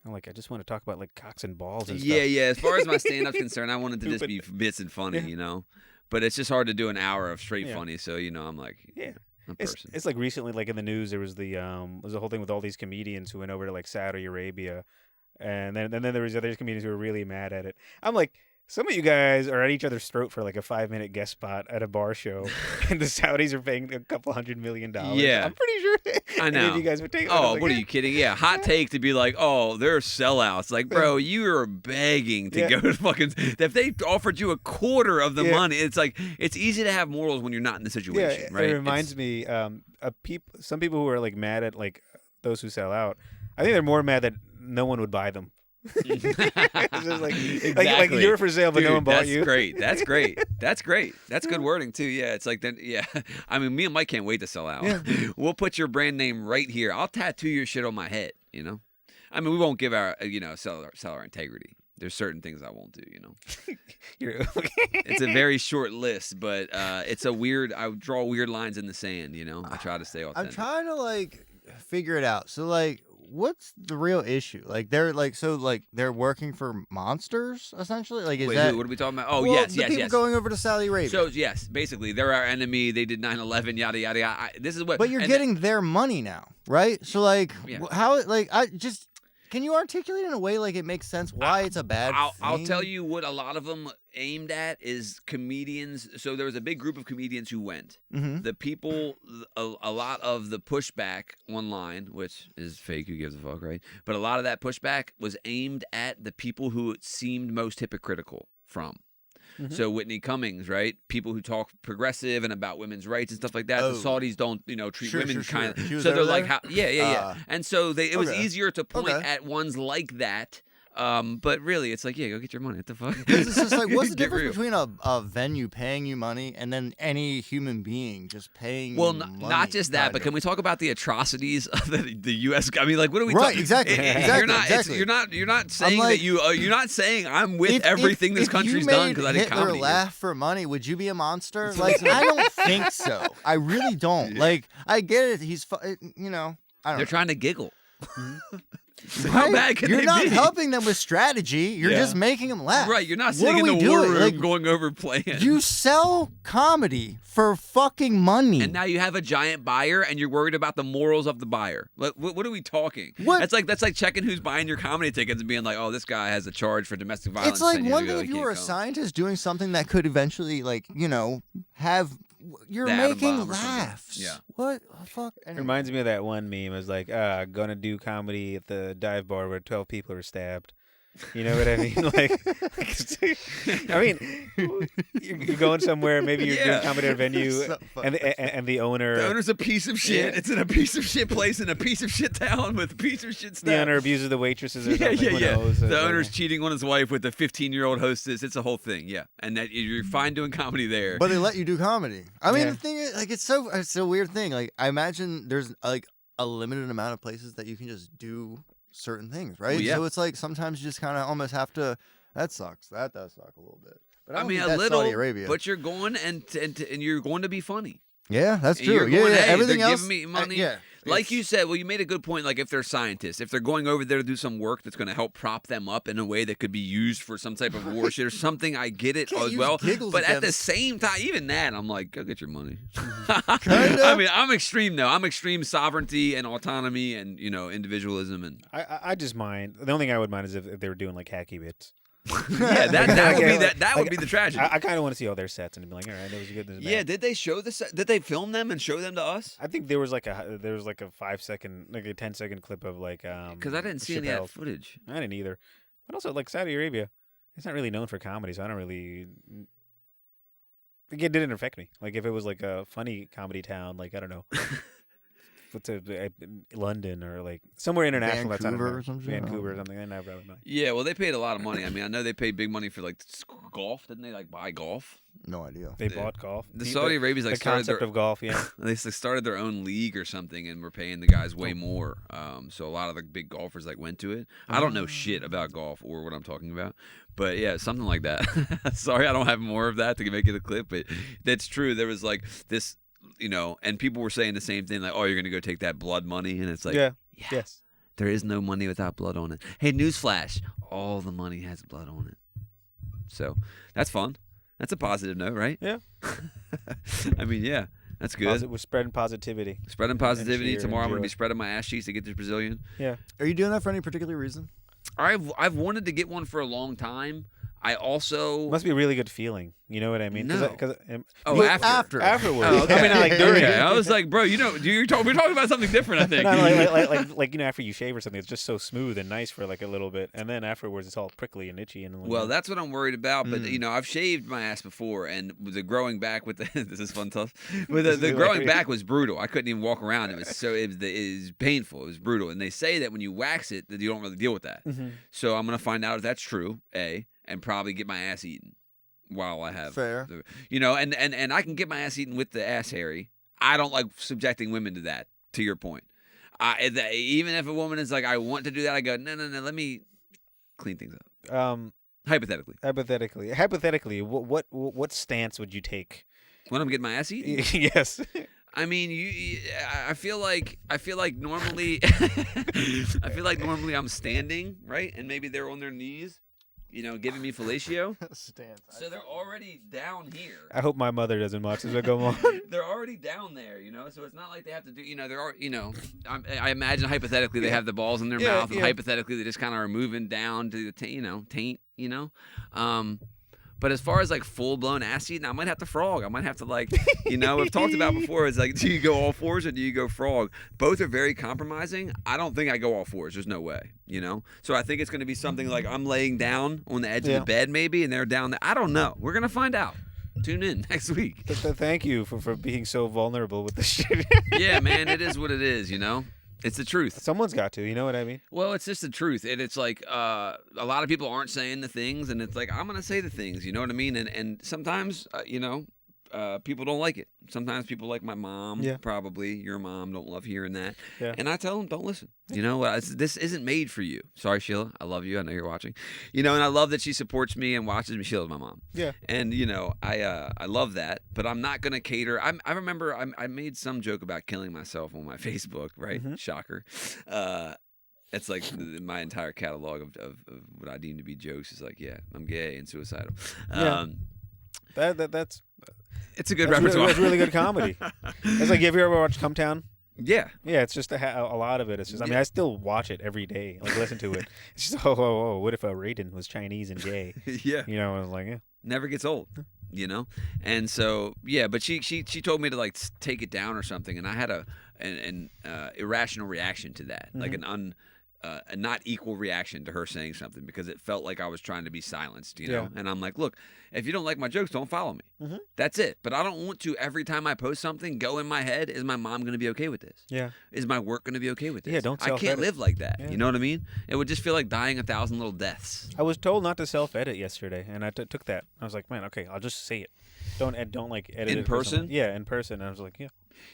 I'm like, I just want to talk about like cocks and balls and stuff. Yeah. As far as my stand up's concerned, I wanted to just be Stupid. bits and funny, Yeah. But it's just hard to do an hour of straight Yeah. funny. So I'm like, Yeah. a person. It's like recently, like in the news, there was the whole thing with all these comedians who went over to like Saudi Arabia, and then there was other comedians who were really mad at it. I'm like, some of you guys are at each other's throat for like a 5-minute guest spot at a bar show, and the Saudis are paying a couple $100 million. Yeah. I'm pretty sure. I any know. of you guys would take. Oh, what are you kidding? Yeah, hot take to be like, oh, they're sellouts. Like, bro, you are begging to Yeah. go to fucking. If they offered you a quarter of the Yeah. money, it's like it's easy to have morals when you're not in the situation, Yeah, right? it reminds me some people who are like mad at like those who sell out. I think they're more mad that no one would buy them. It's just like Exactly. you're for sale, but Dude, no one bought that's you. great. That's great. That's great. That's good wording too. Yeah, it's like then. Yeah, I mean, me and Mike can't wait to sell out. Yeah. We'll put your brand name right here. I'll tattoo your shit on my head. I mean, we won't give our sell our integrity. There's certain things I won't do. You're- It's a very short list, but it's a weird. I draw weird lines in the sand. I try to stay I'm authentic. trying to like figure it out. So like, what's the real issue? Like they're like they're working for monsters essentially. Like is Wait, that? what are we talking about? Oh, well, yes, the yes, people yes. going over to Saudi Arabia. So yes, basically they're our enemy. They did 9/11. Yada yada yada. This is what. but you're and getting their money now, right? So like, Yeah. how? Like I just. Can you articulate in a way like it makes sense why it's a bad I'll thing? tell you what a lot of them aimed at is comedians. So there was a big group of comedians who went. Mhm. The people, a lot of the pushback online, which is fake, who gives a fuck, right? But a lot of that pushback was aimed at the people who it seemed most hypocritical from. Mhm. So Whitney Cummings, right? People who talk progressive and about women's rights and stuff like that. Oh. The Saudis don't, treat Sure, women sure, kind sure. She of. was So they're over like, there? how? Yeah. And so it was okay. easier to point Okay. at ones like that. But really, it's like, yeah, go get your money. What the fuck? It's just like, what's the Get real. difference between a venue paying you money and then any human being just paying Well, you money? not just that, but can we talk about the atrocities of the U.S. I mean, like, what are we Right, talking? exactly, exactly. You're not saying like, that you're not saying I'm with everything this country's if you done because I did Hitler comedy. laugh for money, would you be a monster? Like, I don't think so. I really don't. Like, I get it. He's, I don't They're know. trying to giggle. So Right? how bad can You're they not be? helping them with strategy. You're Yeah. just making them laugh. Right, you're not What sitting are in we the war doing? room Like, going over plans. you sell comedy for fucking money. And now you have a giant buyer, and you're worried about the morals of the buyer. What are we talking? What? That's like checking who's buying your comedy tickets and being like, oh, this guy has a charge for domestic violence. It's like 10 years one ago, thing if he you were a can't come. scientist doing something that could eventually, like, have. You're The atom making bomb or something. laughs. Yeah. What? Oh, fuck. It reminds me of that one meme. It was like, gonna do comedy at the dive bar where 12 people were stabbed. You know what I mean? I mean, you're going somewhere. Maybe you're doing comedy at a venue, So and the owner, The owner's a piece of shit. Yeah. It's in a piece of shit place in a piece of shit town with a piece of shit stuff. the owner abuses the waitresses or Yeah, something. Who yeah. knows? The owner's cheating on his wife with a 15-year-old hostess. It's a whole thing, yeah. And that you're fine doing comedy there. But they let you do comedy. I mean, Yeah. the thing is, like, it's a weird thing. Like, I imagine there's like a limited amount of places that you can just do certain things, right? Well, yeah. So it's like sometimes you just kind of almost have to. That sucks. That does suck a little bit. But I mean, think a that's little, Saudi Arabia. but you're going and you're going to be funny. Yeah, that's You're true. going, Yeah. hey, Everything they're else. giving me money. Yeah. Like you said, well, you made a good point. Like if they're scientists, if they're going over there to do some work that's going to help prop them up in a way that could be used for some type of war shit or something, I get it Can't as use well. giggles But at the against- same time, even that, I'm like, go get your money. Kinda. I mean, I'm extreme though. I'm extreme sovereignty and autonomy and individualism and I just mind. The only thing I would mind is if they were doing like hacky bits. yeah, that would be the tragedy. I kind of want to see all their sets and be like, all right, that was good. This was Yeah, bad. did they show this? Did they film them and show them to us? I think there was like a 5-second, like a 10-second clip of like Because I didn't see any of that Chappelle. footage. I didn't either. But also, like Saudi Arabia, it's not really known for comedy, so I don't really. Like, it didn't affect me. Like if it was like a funny comedy town, like I don't know, what's London or like somewhere international that's not Vancouver or some shit? Vancouver or something. Then I probably not. Yeah, well, they paid a lot of money. I mean, I know they paid big money for like golf. Didn't they like buy golf? No idea. They bought golf. The Saudi Arabians like the started concept their of golf, yeah. they started their own league or something, and were paying the guys way more. So a lot of the big golfers like went to it. I don't know shit about golf or what I'm talking about, but yeah, something like that. Sorry, I don't have more of that to make it a clip, but that's true. There was like this, and people were saying the same thing, like, "Oh, you're gonna go take that blood money," and it's like, Yeah. Yes. there is no money without blood on it. Hey, newsflash: all the money has blood on it. So that's fun. That's a positive note, right? Yeah. I mean, yeah, that's good. We're spreading positivity. Spreading positivity. cheer and Tomorrow I'm going to joy. be spreading my ass cheeks to get this Brazilian. Yeah. Are you doing that for any particular reason? I've wanted to get one for a long time. I also Must be a really good feeling. You know what I mean? No. Oh, Well, after. Afterwards. Oh, okay. I mean, not like during. Okay. I was like, bro, we're talking about something different. I think. No, like after you shave or something, it's just so smooth and nice for like a little bit, and then afterwards it's all prickly and itchy and. Well, that's what I'm worried about. But I've shaved my ass before, and the growing back with the this is fun stuff. With the growing back was brutal. I couldn't even walk around. It was painful. It was brutal. And they say that when you wax it, that you don't really deal with that. Mhm. So I'm gonna find out if that's true. And probably get my ass eaten while I have Fair. and I can get my ass eaten with the ass hairy. I don't like subjecting women to that. To your point, even if a woman is like, I want to do that, I go, no, let me clean things up. Hypothetically, what stance would you take? When I'm getting my ass eaten, Yes. I mean, I feel like normally, I'm standing, right, and maybe they're on their knees, giving me fellatio. Stance. So they're already down here. I hope my mother doesn't watch this. I go on. They're already down there, so it's not like they have to do, I imagine hypothetically they have the balls in their mouth, and hypothetically they just kind of are moving down to the taint, but as far as like full blown ass eating, I might have to frog. I might have to we've talked about before. It's like, do you go all fours or do you go frog? Both are very compromising. I don't think I go all fours. There's no way, So I think it's going to be something like I'm laying down on the edge of the bed maybe, and they're down there. I don't know. We're going to find out. Tune in next week. Thank you for being so vulnerable with this shit. Yeah, man, it is what it is, It's the truth. Someone's got to. You know what I mean? Well, it's just the truth, and it's like a lot of people aren't saying the things, and it's like I'm gonna say the things. You know what I mean? And sometimes people don't like it. Sometimes people like my mom, probably your mom, don't love hearing that. Yeah. And I tell them, don't listen. You know, this isn't made for you. Sorry, Sheila. I love you. I know you're watching. You know, and I love that she supports me and watches me. Sheila's my mom. Yeah. And, you know, I love that, but I'm not going to cater. I remember I made some joke about killing myself on my Facebook, right? Mm-hmm. Shocker. It's like my entire catalog of what I deem to be jokes is like, yeah, I'm gay and suicidal. That's it's a good repertoire. It's really good comedy. It's like, have you ever watched Come Town? Yeah. Yeah, it's just a lot of it. It's just, I mean, I still watch it every day, like listen to it. It's just, what if Raiden was Chinese and gay? Yeah. You know, I was like, yeah. Never gets old, you know? And so, yeah, but she told me to like take it down or something, and I had an irrational reaction to that, like a not equal reaction to her saying something, because it felt like I was trying to be silenced, you know? Yeah. And I'm like, look, if you don't like my jokes, don't follow me. Mm-hmm. That's it. But I don't want to, every time I post something, go in my head, is my mom going to be okay with this? Yeah. Is my work going to be okay with this? Yeah, don't I can't live like that. Yeah. You know what I mean? It would just feel like dying 1,000 little deaths. I was told not to self-edit yesterday, and I took that. I was like, man, okay, I'll just say it. Don't like edit in it person? Yeah, in person. And I was like, yeah.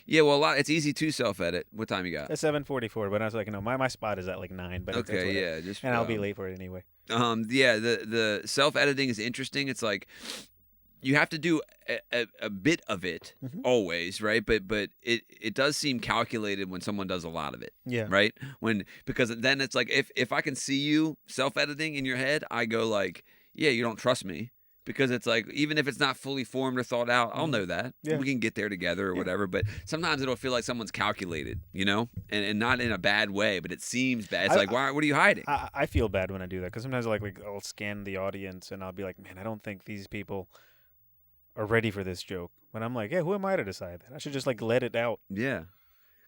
Yeah, well, it's easy to self-edit. What time you got? At 7:44, but I was like, no, my spot is at like 9. But okay, yeah, just and I'll be late for it anyway. Yeah, the self-editing is interesting. It's like you have to do a bit of it always, right? But it does seem calculated when someone does a lot of it. Yeah. Right? Because then it's like if I can see you self-editing in your head, I go like, yeah, you don't trust me. Because it's like, even if it's not fully formed or thought out, I'll know that. Yeah. We can get there together or whatever. But sometimes it'll feel like someone's calculated, you know? And not in a bad way, but it seems bad. It's like, what are you hiding? I feel bad when I do that. Because sometimes I'll scan the audience and I'll be like, man, I don't think these people are ready for this joke. But I'm like, yeah, who am I to decide that? I should just like let it out. Yeah.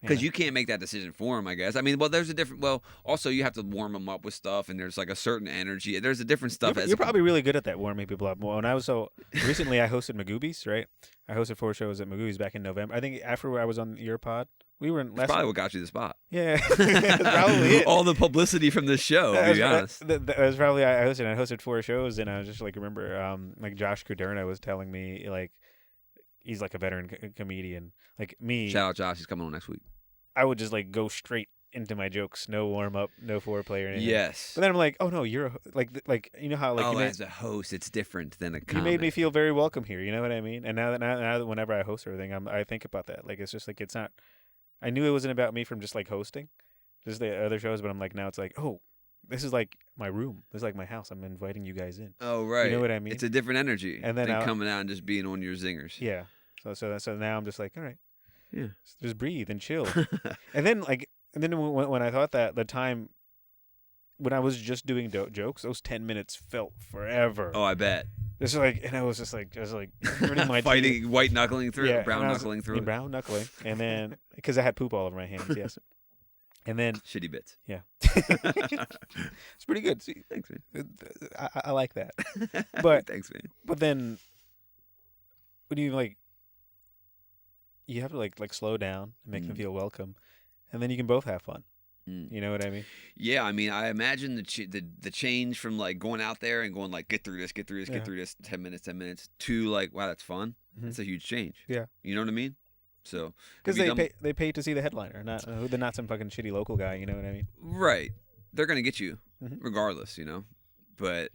Because you can't make that decision for them, I guess. I mean, there's also you have to warm them up with stuff, and there's like a certain energy. There's a different stuff. You're probably really good at that, warming people up. When I was recently, I hosted Magoobies, right? I hosted 4 shows at Magoobies back in November. I think after I was on your pod, we were in. That's probably what got you the spot. Yeah, that's probably it. All the publicity from this show. To be honest, that was probably I hosted 4 shows, and I was just like, remember, like Josh Kuderna was telling me, like, he's like a veteran comedian, like me. Shout out Josh, he's coming on next week. I would just like go straight into my jokes, no warm up, no foreplay or anything. Yes. But then I'm like, oh no, you're like you know how like as a host, it's different than a comic. You made me feel very welcome here. You know what I mean? And now that whenever I host everything, I think about that. Like it's just like it's not. I knew it wasn't about me from just like hosting, just the other shows, but I'm like now it's like, oh, this is like my room. This is like my house. I'm inviting you guys in. Oh right. You know what I mean? It's a different energy. And then coming out and just being on your zingers. Yeah. So now I'm just like, all right. Yeah, just breathe and chill. and then when I thought that, the time when I was just doing jokes, those 10 minutes felt forever. Oh, I bet. Just like, and I was just like gritting my fighting, teeth. White knuckling through, brown knuckling through. Brown knuckling, and then because I had poop all over my hands, yes. And then shitty bits. Yeah, it's pretty good. See, thanks, man. I like that. But thanks, man. But then, when you like. You have to like slow down and make them feel welcome, and then you can both have fun. You know what I mean? Yeah, I mean, I imagine the change from like going out there and going like get through this, get through this, 10 minutes to like, wow, that's fun. That's a huge change. Yeah, you know what I mean? So because they pay to see the headliner, they're not some fucking shitty local guy. You know what I mean? Right. They're gonna get you regardless. You know, but.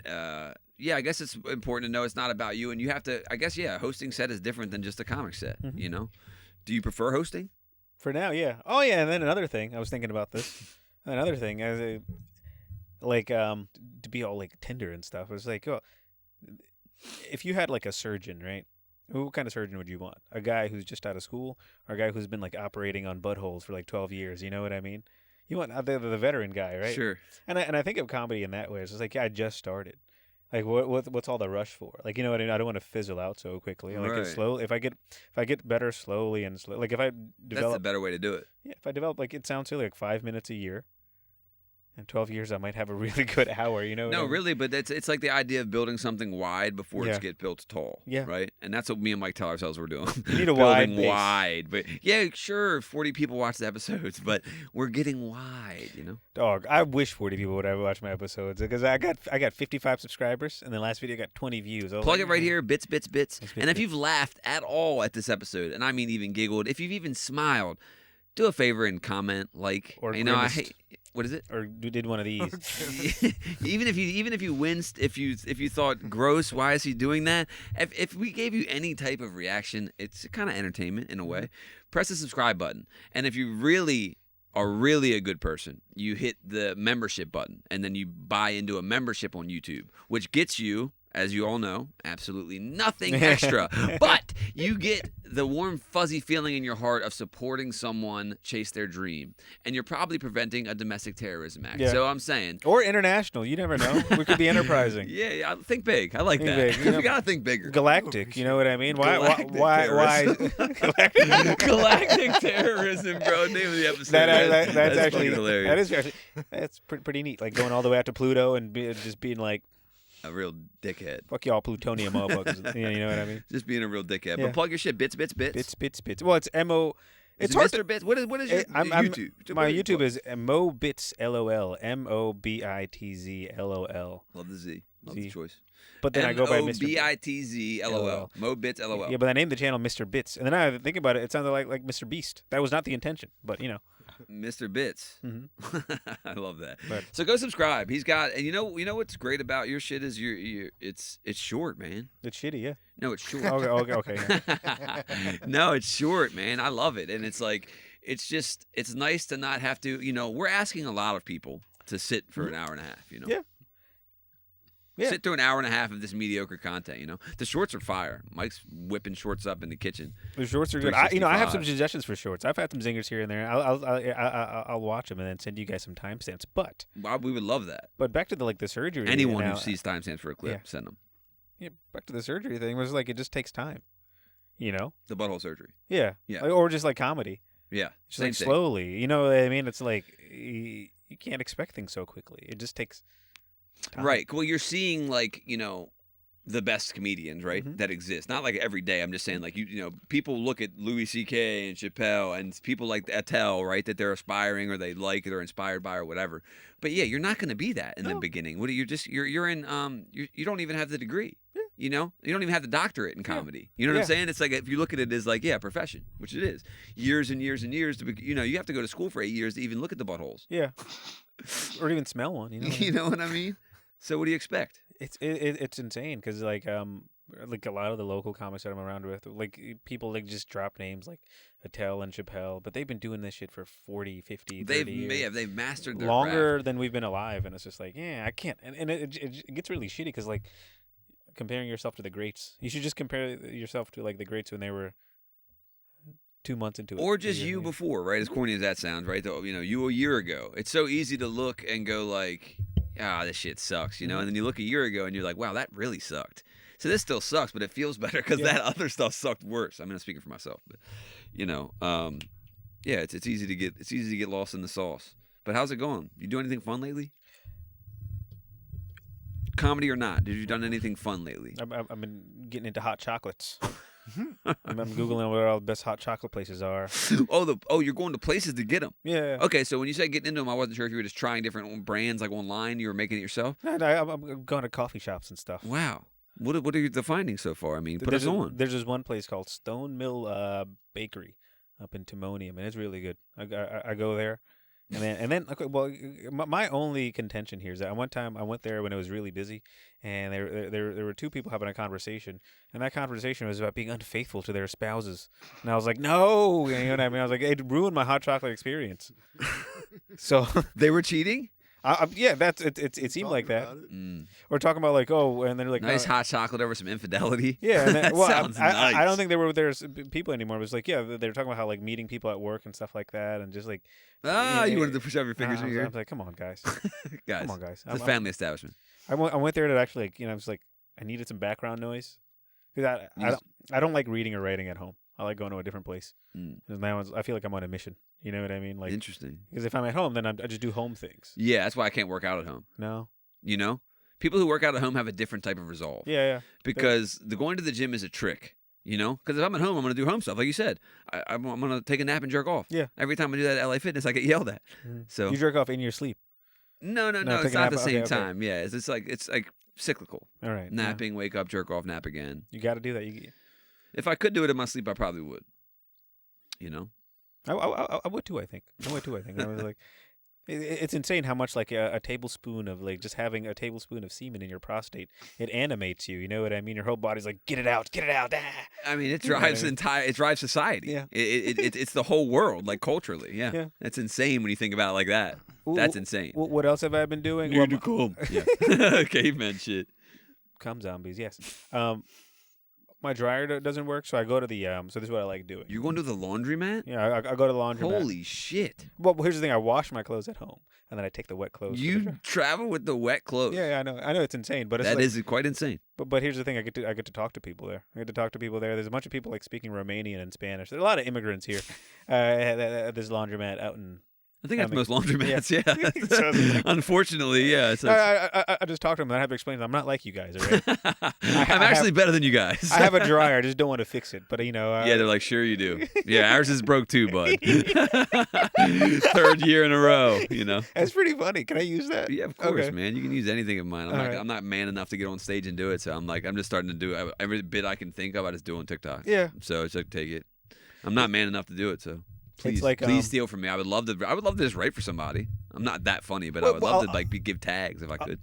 Yeah, I guess it's important to know it's not about you, and you have to. I guess a hosting set is different than just a comic set. You know, do you prefer hosting? For now, yeah. Oh yeah, and then another thing I was thinking about this. Another thing, as a like to be all like tender and stuff. It was like, oh, if you had like a surgeon, right? What kind of surgeon would you want? A guy who's just out of school, or a guy who's been like operating on buttholes for like 12 years? You know what I mean? You want the veteran guy, right? Sure. And I think of comedy in that way. It's just like, yeah, I just started. Like what's all the rush for? Like, you know what I mean? I don't want to fizzle out so quickly. Like it's slowly. If I get better slowly and slow, like if I develop, that's the better way to do it. Yeah, if I develop, like it sounds silly, like 5 minutes a year, In 12 years, I might have a really good hour. You know? what I No, mean? really, but it's like the idea of building something wide before Yeah. it's get built tall. Yeah. Right? And that's what me and Mike tell ourselves we're doing. You need a building wide base. wide. But yeah, sure, 40 people watch the episodes, but we're getting wide, Dog, I wish 40 people would ever watch my episodes because I got 55 subscribers and the last video got 20 views. I was Plug like, it right here, bits. Bits, And if bits. you've laughed at all at this episode, and I mean even giggled, if you've even smiled, do a favor and comment, like, Or I grimaced. hate. What is it? Or you did one of these. even if you winced, if you thought gross, why is he doing that? If we gave you any type of reaction, it's kind of entertainment in a way. Press the subscribe button, and if you really are really a good person, you hit the membership button, and then you buy into a membership on YouTube, which gets you, as you all know, absolutely nothing extra. But you get the warm, fuzzy feeling in your heart of supporting someone chase their dream. And you're probably preventing a domestic terrorism act. Yeah. So I'm saying. Or international. You never know. We could be enterprising. Yeah, think big. I like Think that. big, you know. We got to think bigger. Galactic. You know what I mean? Galactic Why? terrorism. Galactic. Galactic terrorism, bro. Name of the episode. That's actually fucking hilarious. That is actually that's pretty neat. Like going all the way out to Pluto and just being like, A real dickhead. fuck y'all plutonium motherfuckers. You know what I mean? Just being a real dickhead. Yeah. But plug your shit. Bits. Bits. Well, it's MO. Is It's it hard Mr. to. Bits? What is your I'm- YouTube? My What is- YouTube is MoBits LOL. MoBitz LOL. Love the Z. Love the Z. choice. But then I go by Mr. MoBitz LOL. MoBits LOL. Yeah, but I named the channel Mr. Bits, and then I think about it. It sounded like Mr. Beast. That was not the intention, but you know. Mr. Bits. Mhm. I love that. But- So go subscribe. He's got, and you know what's great about your shit is it's short, man. It's shitty, yeah. No, it's short. Okay. Yeah. No, it's short, man. I love it, and it's like it's nice to not have to. We're asking a lot of people to sit for an hour and a half. Yeah. Yeah. Sit through an hour and a half of this mediocre content. The shorts are fire. Mike's whipping shorts up in the kitchen. The shorts are good. I have some 365. suggestions for shorts. I've had some zingers here and there. I'll watch them and then send you guys some timestamps. But We would love that. back to the surgery. Anyone now, who sees timestamps for a clip, yeah. send them. Yeah, back to the surgery thing was like it just takes time. The butthole surgery. Yeah. Yeah. Or just like comedy. Yeah, Just same like thing. slowly. You know what I mean? It's like you can't expect things so quickly. It just takes time. Right. Well, you're seeing the best comedians, right, Mhm. that exist. Not like every day. I'm just saying, like people look at Louis C.K. and Chappelle and people like Attell, right, that they're aspiring or they like or they're inspired by or whatever. But yeah, you're not going to be that in the No. beginning. What are you just you're in you don't even have the degree. Yeah. You don't even have the doctorate in comedy. You know what Yeah. I'm saying? It's like if you look at it as like profession, which it is, years and years and years to be, you have to go to school for 8 years to even look at the buttholes. Yeah. Or even smell one. You know. You know what I mean? So what do you expect? It's insane because like a lot of the local comics that I'm around with, like people like just drop names like Attell and Chappelle, but they've been doing this shit for 40, 50, 30 years. They've mastered their Longer craft. than we've been alive, and it's just like, yeah, I can't. And it gets really shitty because like comparing yourself to the greats, you should just compare yourself to like the greats when they were 2 months into it. Or just know you what I mean? before, right? As corny as that sounds, right? You a year ago. It's so easy to look and go like, this shit sucks, Mm-hmm. And then you look a year ago and you're like, wow, that really sucked. So this still sucks, but it feels better because Yeah. that other stuff sucked worse. I mean, I'm speaking for myself, but it's easy to get lost in the sauce. But how's it going? You do anything fun lately? Comedy or not? Did you done anything fun lately? I've been getting into hot chocolates. I'm googling where all the best hot chocolate places are. You're going to places to get them. Yeah. Okay, so when you said getting into them, I wasn't sure if you were just trying different brands like online. You were making it yourself. No, I'm going to coffee shops and stuff. Wow. What are the findings so far? I mean, put us on. There's this one place called Stone Mill Bakery up in Timonium, and it's really good. I go there, and then okay, well, my only contention here is that one time I went there when it was really busy, and there were two people having a conversation, and that conversation was about being unfaithful to their spouses, and I was like, no, you know what I mean? I was like, it ruined my hot chocolate experience. So They were cheating? yeah, that's it seemed like that. Mm. We're talking about like, oh, and they're like, Nice hot chocolate over some infidelity. yeah, and then, That well, sounds I nice. don't think there's people anymore. It was like, yeah, they were talking about how like meeting people at work and stuff like that, and just like, You wanted to push up your fingers I in was, your I was like, come on, guys, guys. come on, guys. It's a family establishment. I went there to actually, like, I was like, I needed some background noise because I don't like reading or writing at home. I like going to a different place. Mm. 'Cause now I feel like I'm on a mission. You know what I mean? Like, Interesting. because if I'm at home, then I just do home things. Yeah, that's why I can't work out at home. No. You know, people who work out at home have a different type of resolve. Yeah. Because the going to the gym is a trick. You know, because if I'm at home, I'm going to do home stuff, like you said. I'm going to take a nap and jerk off. Yeah. Every time I do that at LA Fitness, I get yelled at. So You jerk off in your sleep. no, No, it's take a not nap. the same Okay, okay. time. Yeah, it's like cyclical. All right. Napping, wake up, jerk off, nap again. You got to do that. If I could do it in my sleep, I probably would. You know. I would too. I think. I was like, it's insane how much like a tablespoon of like just having a tablespoon of semen in your prostate, it animates you. You know what I mean? Your whole body's like, get it out. Ah. I mean, it You know what I drives mean? it drives society. Yeah. It's the whole world, like culturally. Yeah. Yeah. That's insane when you think about it like that. That's insane. What else have I been doing? You do cool. Yeah. Caveman shit. Come zombies, yes. My dryer doesn't work, so I go to the so this is what I like doing. You going to the laundromat? Yeah, I go to the laundromat. Holy shit. Well, here's the thing: I wash my clothes at home, and then I take the wet clothes. to the You dryer. travel with the wet clothes. Yeah, I know it's insane, but it's That like, is quite insane. But here's the thing: I get to talk to people there. I get to talk to people there. There's a bunch of people like speaking Romanian and Spanish. There's a lot of immigrants here. At this laundromat out in. I think that's most laundromats, yeah. So- Unfortunately, yeah. So I just talk to them and I have to explain. I'm not like you guys, all right? I'm actually better than you guys. I have a dryer. I just don't want to fix it. But yeah, they're like, sure you do. Yeah, ours is broke too, bud. 3rd year in a row, you know. That's pretty funny. Can I use that? Yeah, of course, Okay. man. You can use anything of mine. All right. I'm not man enough to get on stage and do it, so I'm just starting to do every bit I can think of. I just do on TikTok. Yeah. So it's like take it. I'm not man enough to do it, so please, like, please steal from me. I would love to just write for somebody. I'm not that funny, but I would love to like give tags if I could.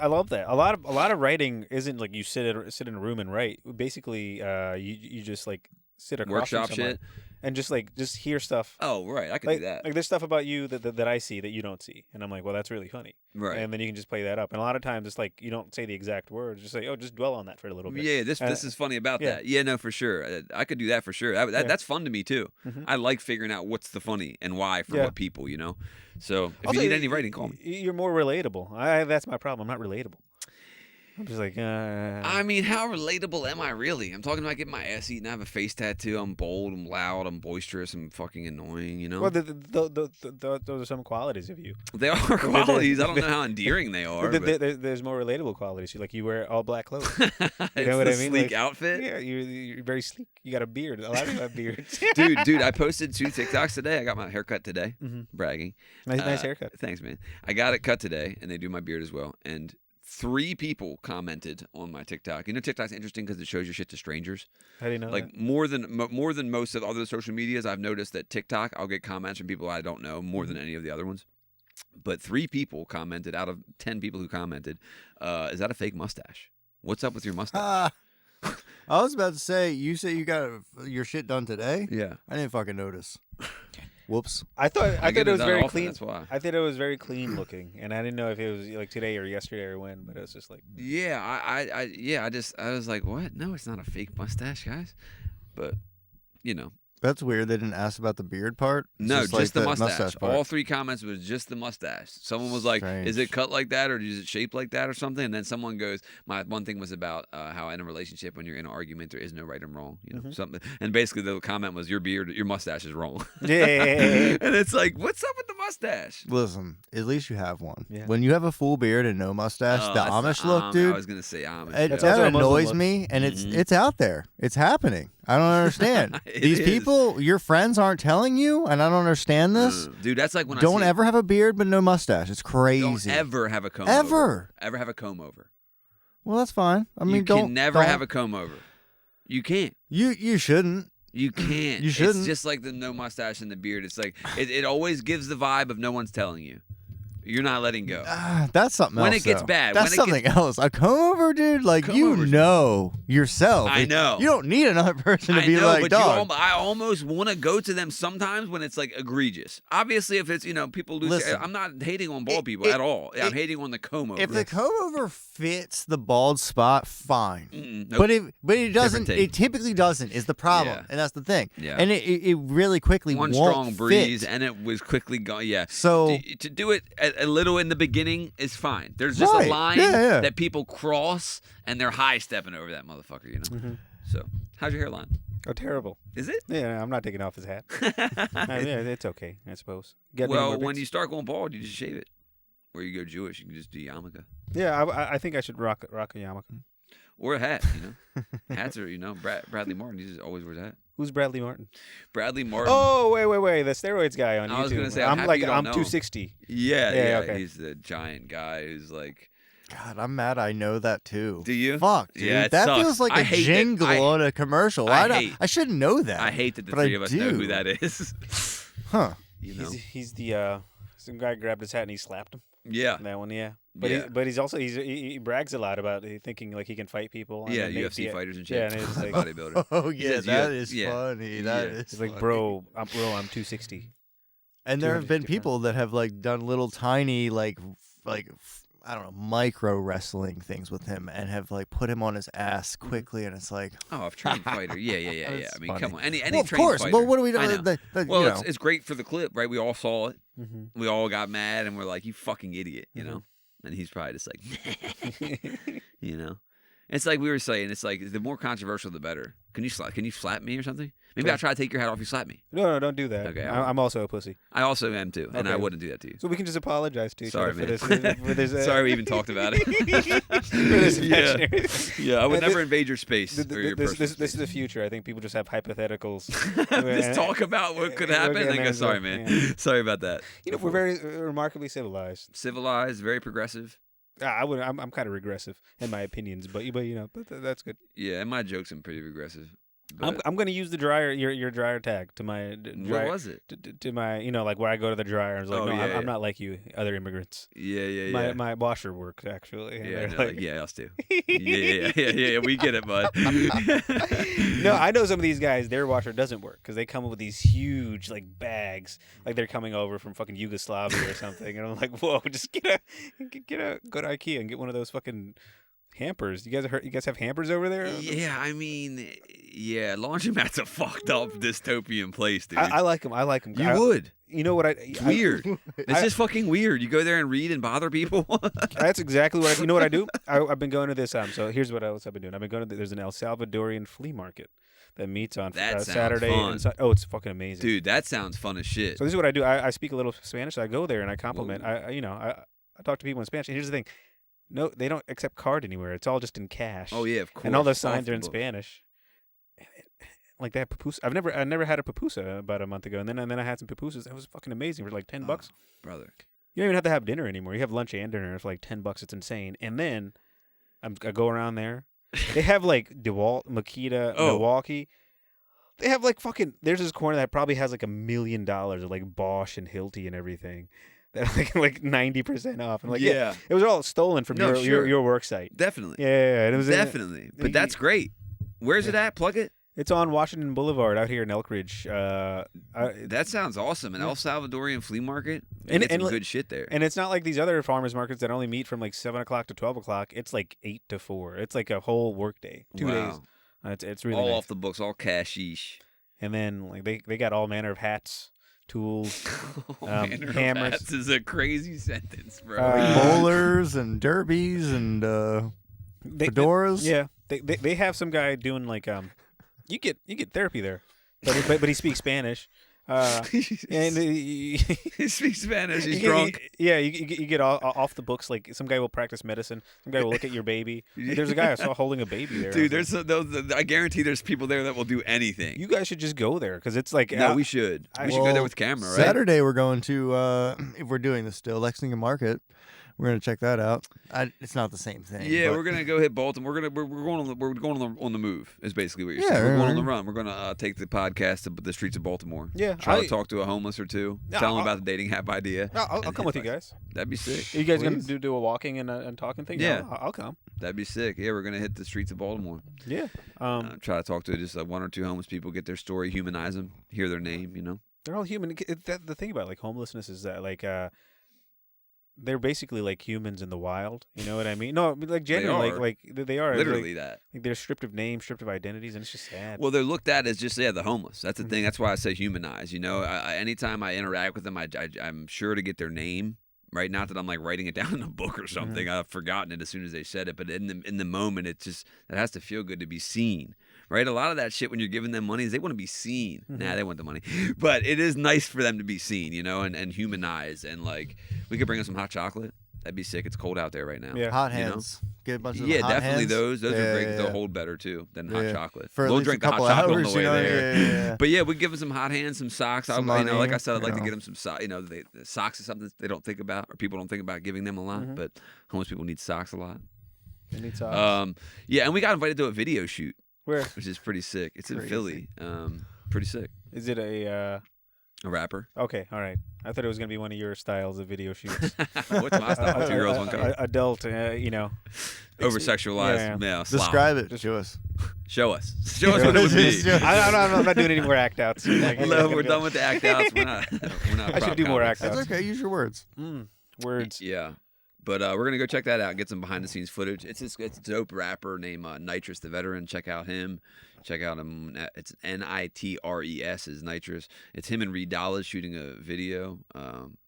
I love that. A lot of writing isn't like you sit in a room and write. Basically, you just like sit across from Workshop someone shit. and just hear stuff. Oh, right. I could Like, do that. like there's stuff about you that I see that you don't see, and I'm like, well, that's really funny. Right. And then you can just play that up. And a lot of times it's like you don't say the exact words. Just say, oh, just dwell on that for a little bit. Yeah, this is funny about yeah. that. Yeah, no, for sure. I could do that for sure. That's fun to me too. Mhm. I like figuring out what's the funny and why for Yeah. what people, you know. So if Also, you need any writing, call me. You're more relatable. That's my problem. I'm not relatable. I'm just like, I mean, how relatable am I really? I'm talking about getting my ass eaten. I have a face tattoo. I'm bold. I'm loud. I'm boisterous. I'm fucking annoying. You know. well, those are some qualities of you. They are qualities. I don't know how endearing they are. but There's more relatable qualities. Like you wear all black clothes. it's You know what the I mean? sleek Like, outfit. Yeah, you're very sleek. You got a beard. A lot of people have beards. Dude, I posted 2 TikToks today. I got my hair cut today. Mhm. Bragging. Nice haircut. Thanks, man. I got it cut today, and they do my beard as well. And 3 people commented on my TikTok. You know, TikTok's interesting because it shows your shit to strangers. How do you know Like that? more than most of other social medias, I've noticed that TikTok, I'll get comments from people I don't know more than any of the other ones. But 3 people commented out of 10 people who commented, is that a fake mustache? What's up with your mustache? I was about to say, you say you got your shit done today? Yeah. I didn't fucking notice. Whoops. I thought get it was done very often, clean. That's why. I thought it was very clean looking, and I didn't know if it was like today or yesterday or when. But it was just like, Yeah, I was like, what? No, it's not a fake mustache, guys. But, you know. That's weird. They didn't ask about the beard part. It's No, like just the mustache. part. All 3 comments was just the mustache. Someone was like, "Is it Strange. cut like that, or is it shaped like that, or something?" And then someone goes, "My one thing was about how in a relationship, when you're in an argument, there is no right and wrong, you know, something." And basically, the comment was, "Your mustache is wrong." yeah. And it's like, what's up with the mustache? Listen, at least you have one. Yeah. When you have a full beard and no mustache, Oh, the that's Amish look, dude. I was gonna say Amish. It, That's that also a Muslim annoys look. me, and Mhm. it's out there. It's happening. I don't understand. It These is. people, your friends, aren't telling you, and I don't understand this. Dude, that's like when Don't I see ever have a beard but no mustache. It's crazy. Don't ever have a comb Ever. over. Ever have a comb over. Well, that's fine. I mean, you don't can never don't- have a comb over. You can't. You shouldn't. You can't. You shouldn't. It's just like the no mustache and the beard. It's like it always gives the vibe of no one's telling you. You're not letting go. That's something When else. it gets though. bad, That's when it something else. A comb over, dude. Like Comb you over's- know yourself. I know. You don't need another person to I be know, like, but dog. I almost want to go to them sometimes when it's like egregious. Obviously, if it's people lose. Listen, I'm not hating on bald people it- at all. I'm it- hating on the comb over. If the comb over fits the bald spot, fine. Nope. But it doesn't. take. It typically doesn't. Is the problem, Yeah. and that's the thing. Yeah. And it really quickly one won't strong breeze, fit. and it was quickly gone. Yeah. So To do it a little in the beginning is fine. There's just Right. a line Yeah, yeah. that people cross, and they're high stepping over that motherfucker. You know. So, how's your hairline? Oh, terrible. Is it? Yeah, I'm not taking off his hat. Yeah, it's okay, I suppose. Got any Well, more when bits? you start going bald, you just shave it. Or you go Jewish, you can just do yarmulke. Yeah, I think I should rock a yarmulke. Or a hat, Hats are, Bradley Martin, he just always wears a hat. Who's Bradley Martin? Bradley Martin. Oh, wait, the steroids guy on YouTube. I was gonna say, I'm I'm like, happy you I'm don't know. 260. Yeah, okay. he's the giant guy who's like... God, I'm mad I know that too. Do you? Fuck, dude. Yeah, it that sucks. feels like I a hate that- jingle on a commercial. I should know that. I hate that the but I three of us know do. who that is. Huh. He's the some guy grabbed his hat and he slapped him. Yeah. That one, yeah. But Yeah. he's also he brags a lot about thinking like he can fight people. and Yeah, then make UFC the- fighters and shit. Yeah, and it's like Bodybuilder. Oh He yeah, says, that yeah, is yeah. funny. Yeah. That is. it's like, funny. bro, I'm 260. And there have been 250 people that have like done little tiny like I don't know, micro wrestling things with him and have like put him on his ass quickly, and it's like, Oh, a trained fighter. Yeah. That's I mean, funny. come on. Any well, of trained course. fighter. But what do we do? I know. Well, you know. it's great for the clip, right? We all saw it. Mm-hmm. We all got mad, and we're like, "You fucking idiot," And he's probably just like, It's like we were saying. It's like the more controversial, the better. Can you slap me or something? Maybe I'll try to take your hat off. You slap me. No, don't do that. Okay, I'm also a pussy. I also am too, and I Okay. wouldn't do that to you. So we can just apologize to each Sorry, other man. for this. Sorry, we even talked about it. for this Yeah. imaginary- Yeah, I would And never invade your space or your This personal is the space. future. I think people just have hypotheticals. Just talk about what could happen and then go, sorry, man. Yeah. Sorry about that. We're very remarkably civilized. Civilized, very progressive. I'm kind of regressive in my opinions, but that's good. Yeah, and my jokes are pretty regressive. I'm going to use the dryer, your dryer tag to my What dryer, was it? to my, like where I go to the dryer. I was like, Oh, no, yeah, I'm not like you, other immigrants. Yeah. My washer works actually. and Yeah, they're no, like, yeah, us too. Yeah, we get it, bud. No, I know some of these guys. Their washer doesn't work because they come up with these huge like bags, like they're coming over from fucking Yugoslavia or something. And I'm like, whoa, just go to IKEA and get one of those fucking hampers. You guys have hampers over there? Yeah, I mean, yeah, laundromat's a fucked up dystopian place, dude. I like them. I like them. You would. You know what? It's weird. It's just fucking weird. You go there and read and bother people. That's exactly what you know what I do. I've been going to this. So here's what else I've been doing. I've been going to. There's an El Salvadorian flea market that meets on That sounds Saturday. fun. And it's fucking amazing, Dude, that sounds fun as shit. So this is what I do. I speak a little Spanish. So I go there and I compliment. I talk to people in Spanish. And here's the thing. No, they don't accept card anywhere. It's all just in cash. Oh yeah, of course. And all the Off signs the are in book. Spanish. Like that pupusa. I never had a pupusa about a month ago, and then I had some pupusas. It was fucking amazing for like $10. Oh, brother. You don't even have to have dinner anymore. You have lunch and dinner for like $10. It's insane. And then I go around there. They have like DeWalt, Makita, Oh. Milwaukee. They have like fucking. There's this corner that probably has like $1 million of like Bosch and Hilti and everything. That like 90% off. And like Yeah. it was all stolen from No, sure. your work site. Definitely. Yeah, and it was Definitely. But that's great. Where's it at? Plug it. It's on Washington Boulevard out here in Elk Ridge. That sounds awesome. An El Salvadorian flea market. And- Get some and- good shit there. And it's not like these other farmers markets that only meet from like 7 o'clock to 12 o'clock. It's like 8 to 4. It's like a whole work day, 2 days. Wow. It's really All nice. off the books, all cashish. And then like they got all manner of hats, tools, Manner of hammers. hats is a crazy sentence, bro. bowlers and derbies and fedoras. Yeah, they have some guy doing like you get therapy there, but he speaks Spanish. And He speaks Spanish. He's you drunk. you get off the books. Like some guy will practice medicine. Some guy will look at your baby. Like, there's a guy I saw holding a baby there. Dude, I was I guarantee there's people there that will do anything. like, you guys should just go there because it's like No, we should. We should go there with camera, right? Saturday we're going to if we're doing this still Lexington Market. We're gonna check that out. It's not the same thing. Yeah, but we're gonna go hit Baltimore. We're going on the move. Is basically what you're Yeah, saying. We're going on the right. run. We're gonna take the podcast to the streets of Baltimore. Yeah, Try to talk to a homeless or two. Yeah, Tell them I'll- about the dating app idea. I'll and come with you hit- guys. That'd be sick. Are you guys Please. gonna do a walking and talking thing? Yeah. I'll come. That'd be sick. Yeah, we're gonna hit the streets of Baltimore. Yeah. Try to talk to just one or two homeless people, get their story, humanize them, hear their name. They're all human. The thing about like homelessness is that like they're basically like humans in the wild. You know what I mean? No, I mean, like generally, are. like they are Literally like, that. like they're stripped of names, stripped of identities, and it's just sad. Well, they're looked at as just the homeless. That's the Mhm. thing. That's why I say humanize. Anytime I interact with them, I'm sure to get their name right? Not that I'm like writing it down in a book or something. I've forgotten it as soon as they said it, but in the moment, it has to feel good to be seen, right? A lot of that shit when you're giving them money is they want to be seen. Nah, they want the money, but it is nice for them to be seen, and humanized, and like we could bring them some hot chocolate. That'd be sick. It's cold out there right now. Yeah. Hot hands. Get a bunch of Yeah, hot definitely hands. those are great. Yeah. They'll hold better too than hot Yeah. chocolate. For at We'll least drink a the hot couple chocolate on hours, the way there. Yeah. But yeah, we give them some hot hands, some socks. Some Like money, I said, I'd like to you get know. them some socks. The socks is something they don't think about, or people don't think about giving them a lot. But homeless people need socks a lot. They need socks. Yeah, and we got invited to a video shoot, Where which is pretty sick. It's in Crazy. Philly. Pretty sick. is it a? A rapper. Okay, all right. I thought it was gonna be one of your styles of video shoots. What's my style? Two girls, one cup. Adult, Over-sexualized. Yeah. slop. Describe it to us. Show us. Show us what it would be. I'm not doing any more act outs. No, we're done with the act outs. We're not. I should do more act That's outs. okay. Use your words. Words. Yeah. But we're gonna go check that out. Get some behind the scenes footage. It's a dope rapper named Nitrous the Veteran. Check out him. Check out him. It's Nitres is Nitrous. It's him and Reed Dollars shooting a video. I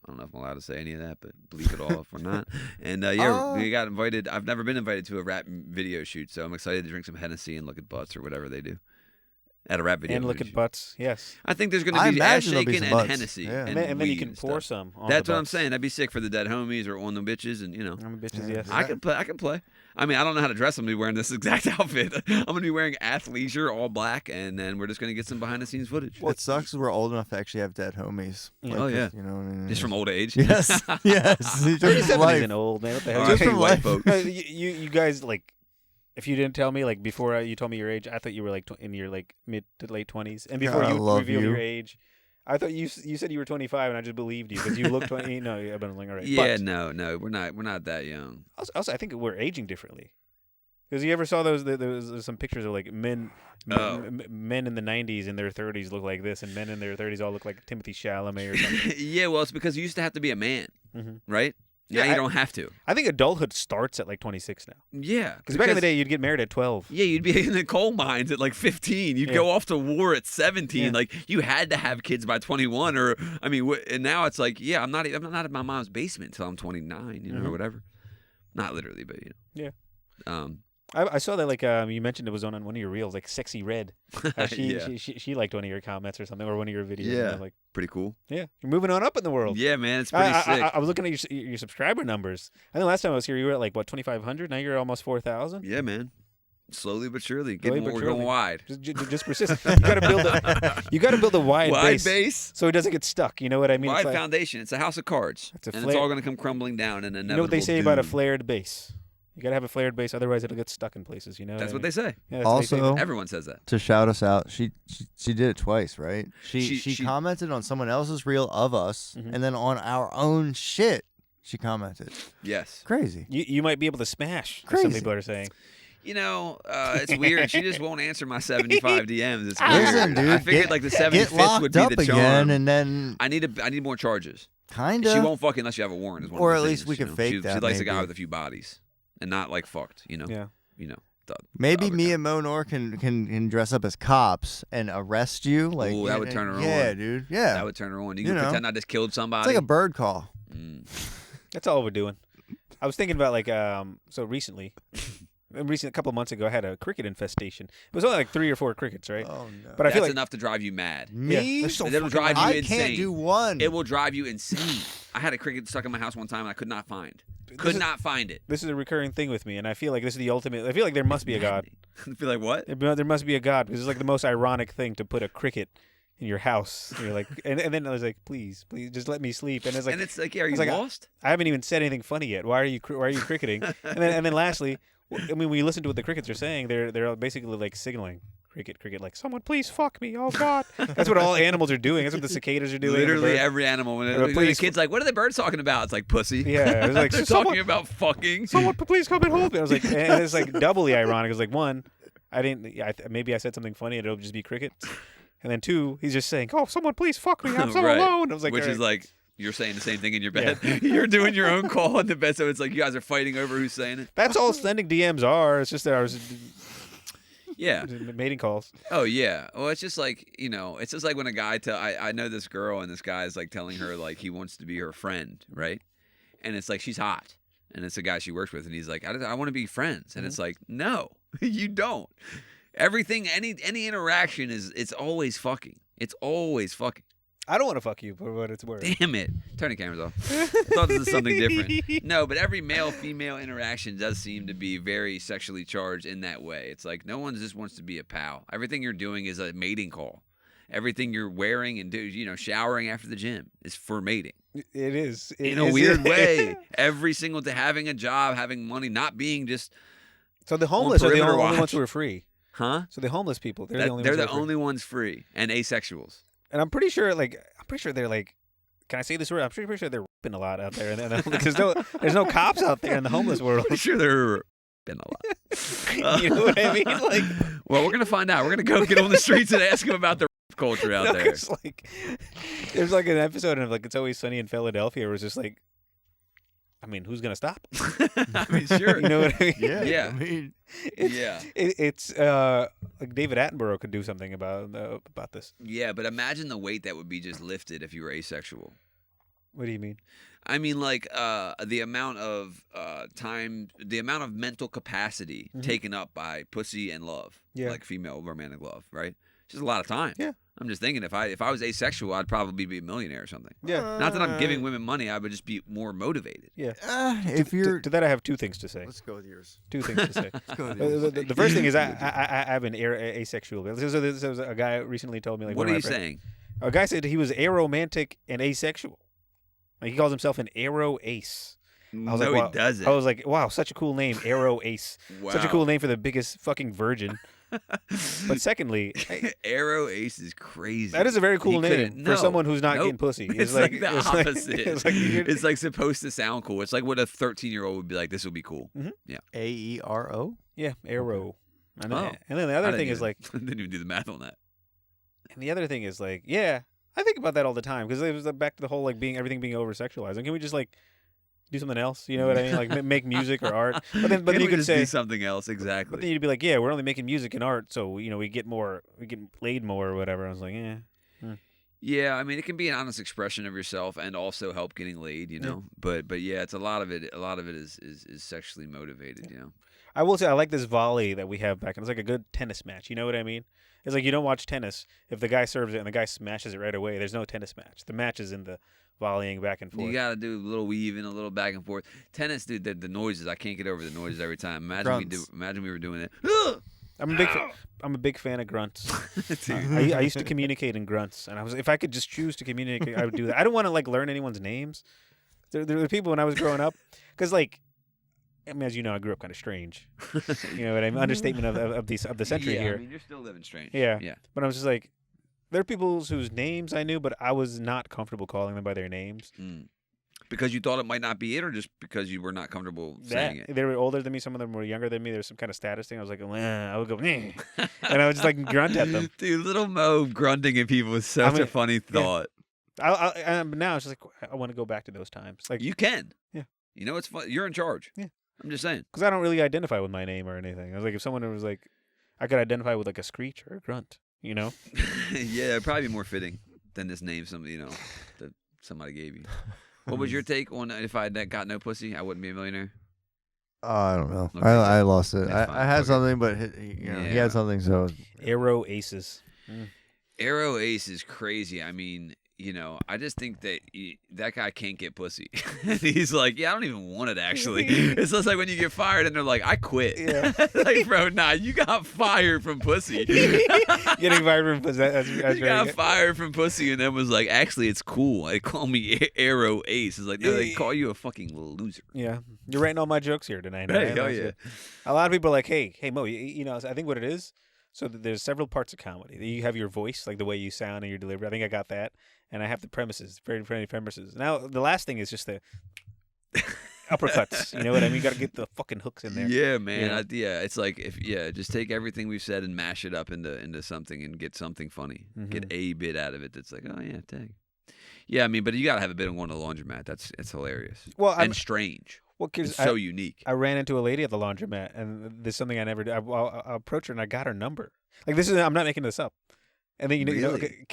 don't know if I'm allowed to say any of that, but bleep it all if we're not. And we got invited. I've never been invited to a rap video shoot, so I'm excited to drink some Hennessy and look at butts or whatever they do at a rap video. And look at shoot. butts. Yes. I think there's going I to be ass imagine there'll be shaking some and butts. Hennessy. Yeah. And then you weed can and pour stuff. some. On That's the what I'm butts. saying. That'd be sick for the dead homies or on the bitches, and I'm bitches. Yeah. Yes. I can play. I mean, I don't know how to dress. I'm gonna be wearing this exact outfit. I'm gonna be wearing athleisure, all black, and then we're just gonna get some behind the scenes footage. What sucks is we're old enough to actually have dead homies. Yeah. Oh, yeah. You know what I mean? Just from old age. Yes. Yes. Just from 37 life. isn't old, man. What the hell? All Just right, from white life. folks. You guys like. If you didn't tell me like before you told me your age, I thought you were like in your like mid to late 20s. And before I you love revealed you. your age, I thought you said you were 25, and I just believed you because you look 20. No, I've been like all right. Yeah, But no, we're not that young. also, I think we're aging differently. Because you ever saw those? There was some pictures of like men in the 90s in their 30s look like this, and men in their 30s all look like Timothy Chalamet or something. Yeah, well, it's because you used to have to be a man, Mhm. right? Now Yeah, you don't have to. I think adulthood starts at like 26 now. Yeah, Because back in the day, you'd get married at 12. Yeah, you'd be in the coal mines at like 15. You'd go off to war at 17. Yeah. Like you had to have kids by 21, or I mean, and now it's like, yeah, I'm not in my mom's basement until I'm 29, or whatever. Not literally, but Yeah. Yeah. I saw that like you mentioned it was on one of your reels, like Sexy Red. Yeah. She liked one of your comments or something, or one of your videos. Yeah. And I was like, Pretty cool. yeah, you're moving on up in the world. Yeah, man, it's pretty sick. I was looking at your subscriber numbers. I think last time I was here, you were at like what 2,500. Now you're almost 4,000. Yeah, man. Slowly but surely, Slowly but we're surely. going wide. Just persist. You got to build a wide base so it doesn't get stuck. You know what I mean? Wide It's like, foundation. It's a house of cards, It's a and flare- it's all going to come crumbling down in an you know what they say about a doom. flared base? You got to have a flared base, otherwise it'll get stuck in places. You know. That's what they say. Yeah, that's what they say. Also, Everyone says that. to shout us out, she did it twice, right? She She- commented on someone else's reel of us, and then on our own shit, she commented. Yes. Crazy. You might be able to smash. As some Crazy. people are saying. It's weird. She just won't answer my 75 DMs. It's weird. Listen, dude, I figured like the get 75th locked would be up the charm. again, and then I need more charges. kinda. She won't fuck unless you have a warrant. Is one Or of the at least things, we you could know? fake she, that, She likes a guy maybe. with a few bodies, and not like fucked. Yeah. Maybe other me kind. and Mo Noor can dress up as cops and arrest you. Like Ooh, that would turn her Yeah, on. dude. Yeah. That would turn her on. You You can know. pretend I just killed somebody. It's like a bird call. That's all we're doing. I was thinking about like so recently, a couple of months ago, I had a cricket infestation. It was only like 3 or 4 crickets, right? Oh no. But I That's feel like enough to drive you mad. Me? they're so It'll fucking drive you I insane. can't do one. It will drive you insane. I had a cricket stuck in my house one time, and I could not find. This is- find it. This is a recurring thing with me, and I feel like this is the ultimate. I feel like there must be a god. I feel like what? There must be a god because it's like the most ironic thing to put a cricket in your house. And you're like, and then I was like, please, just let me sleep. And it's like, Yeah, are you it's like, lost? I haven't even said anything funny yet. Why are you cricketing? and then lastly, I mean, when you listen to what the crickets are saying, they're basically like signaling. Cricket, like someone please fuck me. Oh God, that's what all animals are doing. That's what the cicadas are doing. the Literally bird- every animal. When Or the please- kid's like, "What are the birds talking about?" It's like pussy. Yeah, it's like they're someone, talking about fucking. someone please come and hold me. I was like, and it's like doubly ironic. It's like one, maybe I said something funny and it'll just be crickets, and then 2, he's just saying, oh someone please fuck me. I'm so Right. alone. I was like, Which all is right. like you're saying the same thing in your bed. You're doing your own call in the bed, so it's like you guys are fighting over who's saying it. That's all sending DMs are. It's just that I was Yeah. mating calls. Oh yeah. Well, it's just like it's just like when a guy I know this girl and this guy is like telling her like he wants to be her friend, right? and it's like she's hot, and it's a guy she works with, and he's like, I want to be friends, and it's like, no, you don't. Everything, any interaction it's always fucking. It's always fucking. I don't want to fuck you for what it's worth. Damn it. Turn the cameras off. I thought this was something different. No, but every male-female interaction does seem to be very sexually charged in that way. It's like no one just wants to be a pal. Everything you're doing is a mating call. Everything you're wearing and showering after the gym is for mating. It is. In a weird way. Every single day, having a job, having money, not being just So the homeless are the perimeter only watch. ones who are free. Huh? So the homeless people, they're They're the the only only ones ones free and asexuals. And I'm pretty sure they're like, can I say this word? I'm pretty sure they're ripping a lot out there, because there's no cops out there in the homeless world. Pretty sure they're been a lot. You know what I mean? Like, well, we're gonna find out. We're gonna go get on the streets and ask them about the culture out there. It's like, there's like an episode of like It's Always Sunny in Philadelphia where it's just like, I mean, who's gonna stop? I mean, sure. You know what I mean? Yeah. I mean, It's like David Attenborough could do something about this. Yeah, but imagine the weight that would be just lifted if you were asexual. What do you mean? I mean, like the amount of time, the amount of mental capacity taken up by pussy and love, like female romantic love, right? It's just a lot of time. Yeah. I'm just thinking if I was asexual, I'd probably be a millionaire or something. Yeah. Not that I'm giving women money, I would just be more motivated. Yeah. if you're, To that, I have two things to say. let's go with yours. Two things to say. Let's go with yours. The first thing is I have an asexual. So this was a guy recently told me like. What one are of you my friends- saying? A guy said he was aromantic and asexual. Like he calls himself an aro ace. I was No, like, wow. he doesn't. I was like, wow, such a cool name, Arrow Ace. Wow. Such a cool name for the biggest fucking virgin. But secondly, Arrow Ace is crazy. that is a very cool He couldn't- name no. for someone who's not Nope. getting pussy. It's like the it's like- opposite. it's like supposed to sound cool. It's like what a 13-year-old would be like. This would be cool. Yeah. AERO? yeah, Arrow. And then, Oh. and then the I other didn't thing is even- like, didn't even do the math on that. and the other thing is like, yeah, I think about that all the time because it was back to the whole like everything being over sexualized. And can we just like do something else? You know what I mean? Like make music or art. But then Can you we could just say do something else But then exactly. you'd be like, yeah, we're only making music and art, so we get laid more or whatever. I was like, yeah. Yeah, I mean, it can be an honest expression of yourself and also help getting laid, you know. But yeah, it's a lot of it. A lot of it is sexually motivated, you know. I will say I like this volley that we have back, and it's like a good tennis match. You know what I mean? It's like you don't watch tennis if the guy serves it and the guy smashes it right away. There's no tennis match. The match is in the volleying back and forth. You got to do a little weaving, a little back and forth. Tennis, dude, the noises. I can't get over the noises every time. Imagine we were doing it. I'm a big fan of grunts. Dude. I used to communicate in grunts, and if I could just choose to communicate, I would do that. I don't want to like learn anyone's names. There were people when I was growing up, because like, I mean, as you know, I grew up kind of strange. You know what I mean? Understatement of the century yeah, here. I mean, you're still living strange. Yeah. Yeah. But I was just like, there are people whose names I knew, but I was not comfortable calling them by their names. Mm. Because you thought it might not be it, or just because you were not comfortable saying it? They were older than me. Some of them were younger than me. There's some kind of status thing. I was like, I would go, and I would just like grunt at them. Dude, little Mo grunting at people is such a funny thought. But now it's just like, I want to go back to those times. Like You can. Yeah. You know, it's fun. You're in charge. Yeah. I'm just saying. because I don't really identify with my name or anything. I was like, if someone was like, I could identify with like a screech or a grunt, you know? Yeah, it'd probably be more fitting than this name that somebody gave you. What was your take on if I got no pussy, I wouldn't be a millionaire? I don't know. Okay. I lost it. That's fine. I had Okay. something, but he Yeah. had something, so Arrow Aces. Arrow Ace is crazy. I mean, you know, I just think that that guy can't get pussy. And he's like, yeah, I don't even want it, actually. It's just like when you get fired and they're like, I quit. Yeah. Like, bro, nah, you got fired from pussy. Getting fired from pussy. That's You very got good. fired from pussy and then was like, actually, it's cool. They call me Arrow Ace. It's like, no, they call you a fucking loser. Yeah, you're writing all my jokes here tonight. Hey, man. hell That's yeah. it. A lot of people are like, hey Mo, you know, I think what it is. So there's several parts of comedy. You have your voice, like the way you sound and your delivery. I think I got that, and I have the premises, very funny premises. Now the last thing is just the uppercuts. You know what I mean? You got to get the fucking hooks in there. Yeah, man. You know? Yeah, it's like just take everything we've said and mash it up into something and get something funny. Get a bit out of it that's like, oh yeah, dang. Yeah, I mean, but you gotta have a bit on going to the laundromat. It's hilarious. Well, and strange. Well, It's because so unique. I ran into a lady at the laundromat, and there's something I never did. I approached her and I got her number. Like this is, I'm not making this up. And then you know, Really?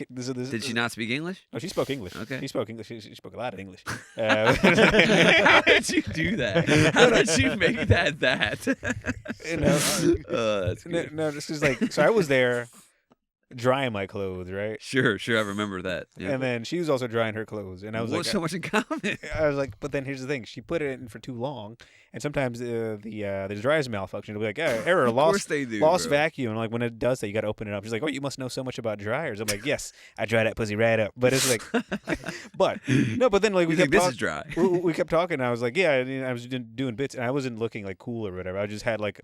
Did she not speak English? No, she spoke English. Okay. She spoke English. She spoke a lot of English. How did you do that? How did you make that? You know, That's good. no, this is like, so I was there drying my clothes, right? Sure, I remember that. Yeah. And then she was also drying her clothes, and I was Well, like, so much in common. I was like, but then here's the thing: she put it in for too long, and sometimes the dryer's malfunction. It'll be like, error, Of course lost they do. lost bro. vacuum. And like when it does that, you got to open it up. She's like, oh, you must know so much about dryers. I'm like, yes, I dry that pussy right up. But it's like, but then like we You think kept this is dry. we kept talking. And I was like, yeah, and I was doing bits, and I wasn't looking like cool or whatever. I just had like.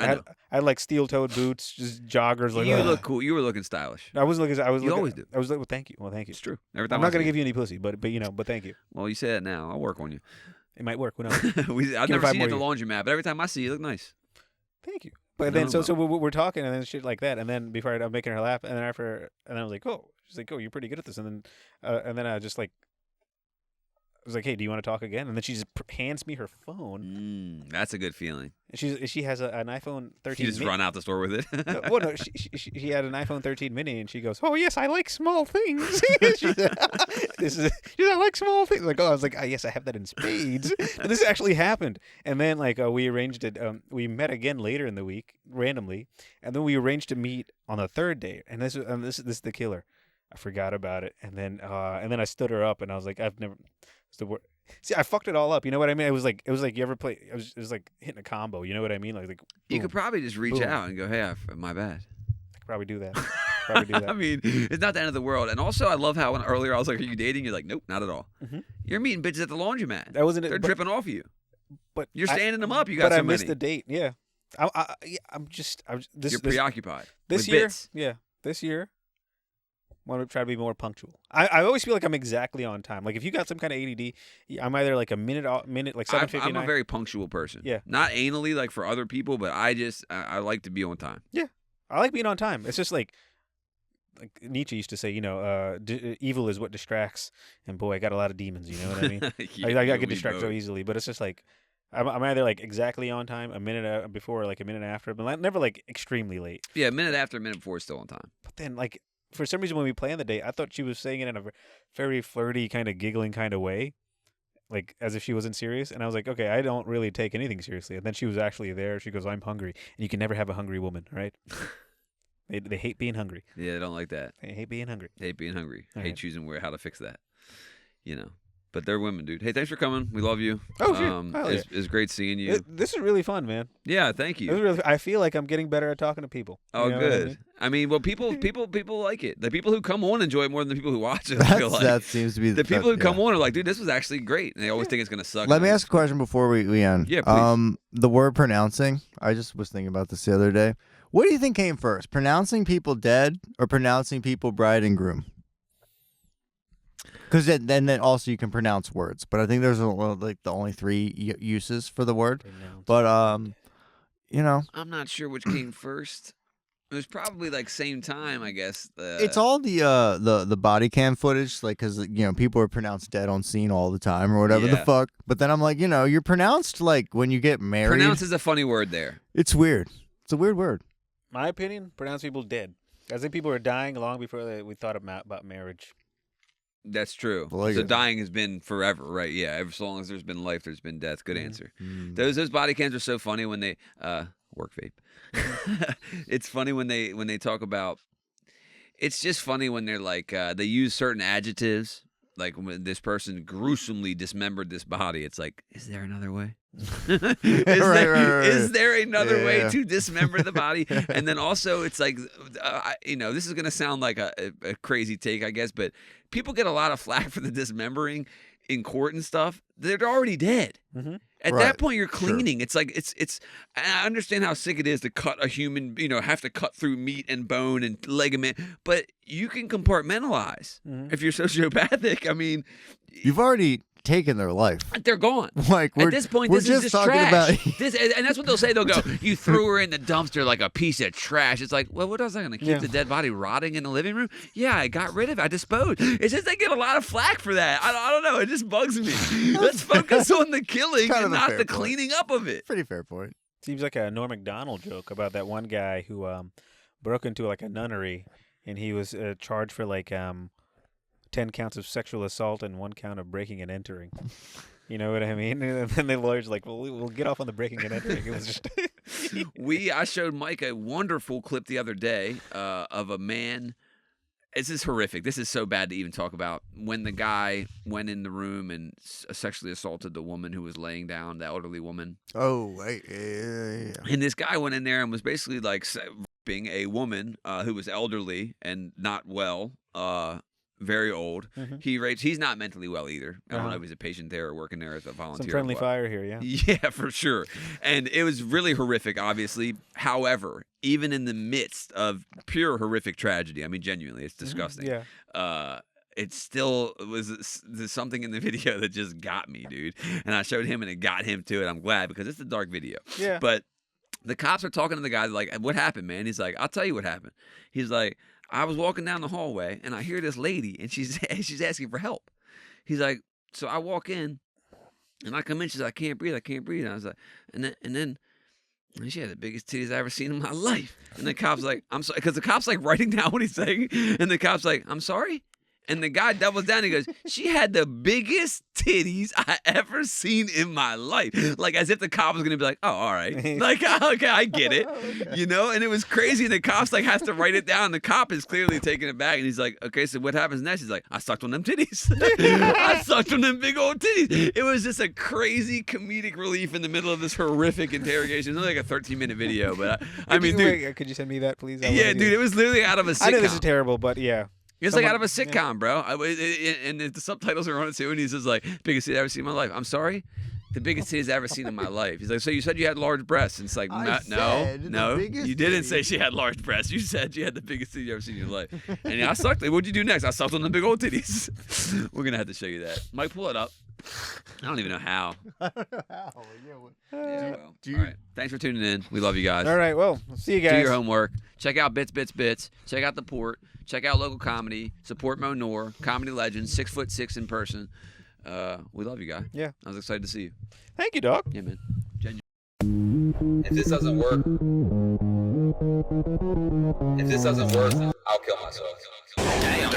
I had like steel-toed boots, just joggers. Like You look cool. You were looking stylish. I was looking. You always do. I was like, well, thank you. Well, thank you. It's true. Every time I'm not I gonna see give you any pussy, but thank you. Well, you say that now. I'll work on you. It might work. Who knows? I've Give me never 5 seen you at the more laundromat, but every time I see you, you look nice. Thank you. But No, then no. so we're talking and then shit like that, and then before I'm making her laugh, and then I was like, oh, she's like, oh, you're pretty good at this, and then I just like. I was like, "Hey, do you want to talk again?" And then she just hands me her phone. That's a good feeling. She has an iPhone 13. You just run out the store with it. No, she had an iPhone 13 mini, and she goes, "Oh yes, I like small things." She's I like small things. Like, oh, I was like, yes, I have that in spades. But this actually happened, and then like we arranged it. We met again later in the week randomly, and then we arranged to meet on the third date. And this is the killer. I forgot about it, and then I stood her up, and I was like, I've never. It's the word. See, I fucked it all up. You know what I mean? It was like you ever play. It was like hitting a combo. You know what I mean? Like You boom. could probably just reach Boom. out and go, "Hey, my bad." I could probably do that. Probably do that. I mean, it's not the end of the world. And also, I love how earlier I was like, "Are you dating?" You're like, "Nope, not at all." Mhm. You're meeting bitches at the laundromat. That wasn't it. They're dripping off you. But You're standing them up. You got but so I missed many. the date. Yeah. I'm just You're preoccupied. this with year. bits. Yeah, this year. Want to try to be more punctual. I always feel like I'm exactly on time. Like if you got some kind of ADD, I'm either like a minute like 7:59. I'm a very punctual person. Yeah. Not anally like for other people, but I like to be on time. I like being on time. It's just like Nietzsche used to say, evil is what distracts. And boy, I got a lot of demons. You know what I mean? I get distracted so easily, but it's just like I'm either like exactly on time, a minute before, or like a minute after, but never like extremely late. Yeah, a minute after, a minute before is still on time. But then like. For some reason, when we planned the date, I thought she was saying it in a very flirty, kind of giggling kind of way, like as if she wasn't serious. And I was like, okay, I don't really take anything seriously. And then she was actually there. She goes, I'm hungry. And you can never have a hungry woman, right? They hate being hungry. Yeah, they don't like that. They hate being hungry. They hate being hungry. All Hate right. choosing how to fix that. But they're women, dude. Hey, thanks for coming. We love you. Oh, shit. Hell yeah. It's great seeing you. This is really fun, man. Yeah, thank you. I feel like I'm getting better at talking to people. Oh, You know what I good. mean? I mean, well, people like it. The people who come on enjoy it more than the people who watch it. I feel like That seems to be the people who come on are like, dude, this was actually great, and they always think it's gonna suck. Let me ask a question before we end. Yeah, please. The word pronouncing. I just was thinking about this the other day. What do you think came first, pronouncing people dead or pronouncing people bride and groom? Because then also you can pronounce words, but I think there's like the only 3 uses for the word. But I'm not sure which came first. It was probably like same time, I guess. it's all the body cam footage, like because people are pronounced dead on scene all the time or whatever the Yeah. fuck. But then I'm like, you're pronounced like when you get married. Pronounce is a funny word there. It's weird. It's a weird word. My opinion, pronounce people dead. I think people are dying long before we thought about marriage. That's true. I like So it. dying has been forever, right? Yeah. Ever so long as there's been life, there's been death. Good Mhm. answer. Mm. Those body cams are so funny when they work vape. It's funny when they talk about. It's just funny when they're like they use certain adjectives. Like when this person gruesomely dismembered this body, it's like, is there another way? Is there another way to dismember the body? And then also, it's like, this is gonna sound like a crazy take, I guess, but people get a lot of flack for the dismembering in court and stuff. They're already dead. Mm-hmm. At Right. that point, you're cleaning. It's like it's. I understand how sick it is to cut a human. Have to cut through meat and bone and ligament, but you can compartmentalize. Mhm. If you're sociopathic, I mean, You've already taken their life. they're gone. Like At this point, we're this just is just talking trash. about. And that's what they'll say. They'll go, "You threw her in the dumpster like a piece of trash." It's like, well, what else? I'm going to keep Yeah. the dead body rotting in the living room? Yeah, I got rid of it. I disposed. It's just they get a lot of flack for that. I don't know. It just bugs me. Let's focus on the killing Kind and of a not fair the point. cleaning up of it. Pretty fair point. Seems like a Norm Macdonald joke about that one guy who broke into like a nunnery and he was charged for like 10 counts of sexual assault and 1 count of breaking and entering. You know what I mean? And then the lawyer's like, well, we'll get off on the breaking and entering. It was just I showed Mike a wonderful clip the other day of a man. This is horrific. This is so bad to even talk about. When the guy went in the room and sexually assaulted the woman who was laying down, the elderly woman. Oh, right. Yeah. And this guy went in there and was basically like raping a woman who was elderly and not well, very old. Mhm. He's not mentally well either. I don't know Uh-huh. if he's a patient there or working there as a volunteer. some or friendly what. fire here, yeah. Yeah, for sure. And it was really horrific, obviously. However, even in the midst of pure horrific tragedy, I mean, genuinely, it's disgusting. Yeah. It still was there's something in the video that just got me, dude. And I showed him and it got him too. And I'm glad because it's a dark video. Yeah. But the cops are talking to the guy like, what happened, man? He's like, I'll tell you what happened. He's like, I was walking down the hallway and I hear this lady and she's asking for help. He's like, so I walk in and I come in. She's like, I can't breathe. And I was like, and then she had the biggest titties I ever seen in my life. And the cop's like, I'm sorry, because the cop's like writing down what he's saying, and the cop's like, I'm sorry. And the guy doubles down and he goes, she had the biggest titties I ever seen in my life. Like as if the cop was going to be like, oh, all right. Like, okay, I get it. You know? And it was crazy. And the cop's like has to write it down. The cop is clearly taking it back. And he's like, okay, so what happens next? He's like, I sucked on them titties. I sucked on them big old titties. It was just a crazy comedic relief in the middle of this horrific interrogation. It was only like a 13and video. But I mean, dude. Wait, could you send me that, please? Yeah, dude, it was literally out of a sitcom. I know this is terrible, but yeah. It's like out of a sitcom, bro. And the subtitles are on it too. And he's just like, biggest titties I've ever seen in my life. I'm sorry? The biggest titties I've ever seen in my life. He's like, so you said you had large breasts. And it's like, no. You didn't say she had large breasts. You said you had the biggest titties you've ever seen in your life. And I sucked. What'd you do next? I sucked on the big old titties. We're going to have to show you that. Mike, pull it up. I don't even know how. I don't know how. Yeah, well. All right. Thanks for tuning in. We love you guys. All right, well, see you guys. Do your homework. Check out Bits. Check out The Port. Check out local comedy. Support Noor, comedy legend, 6'6" in person. We love you, guy. Yeah. I was excited to see you. Thank you, dog. Yeah, man. If this doesn't work, I'll kill myself. Damn.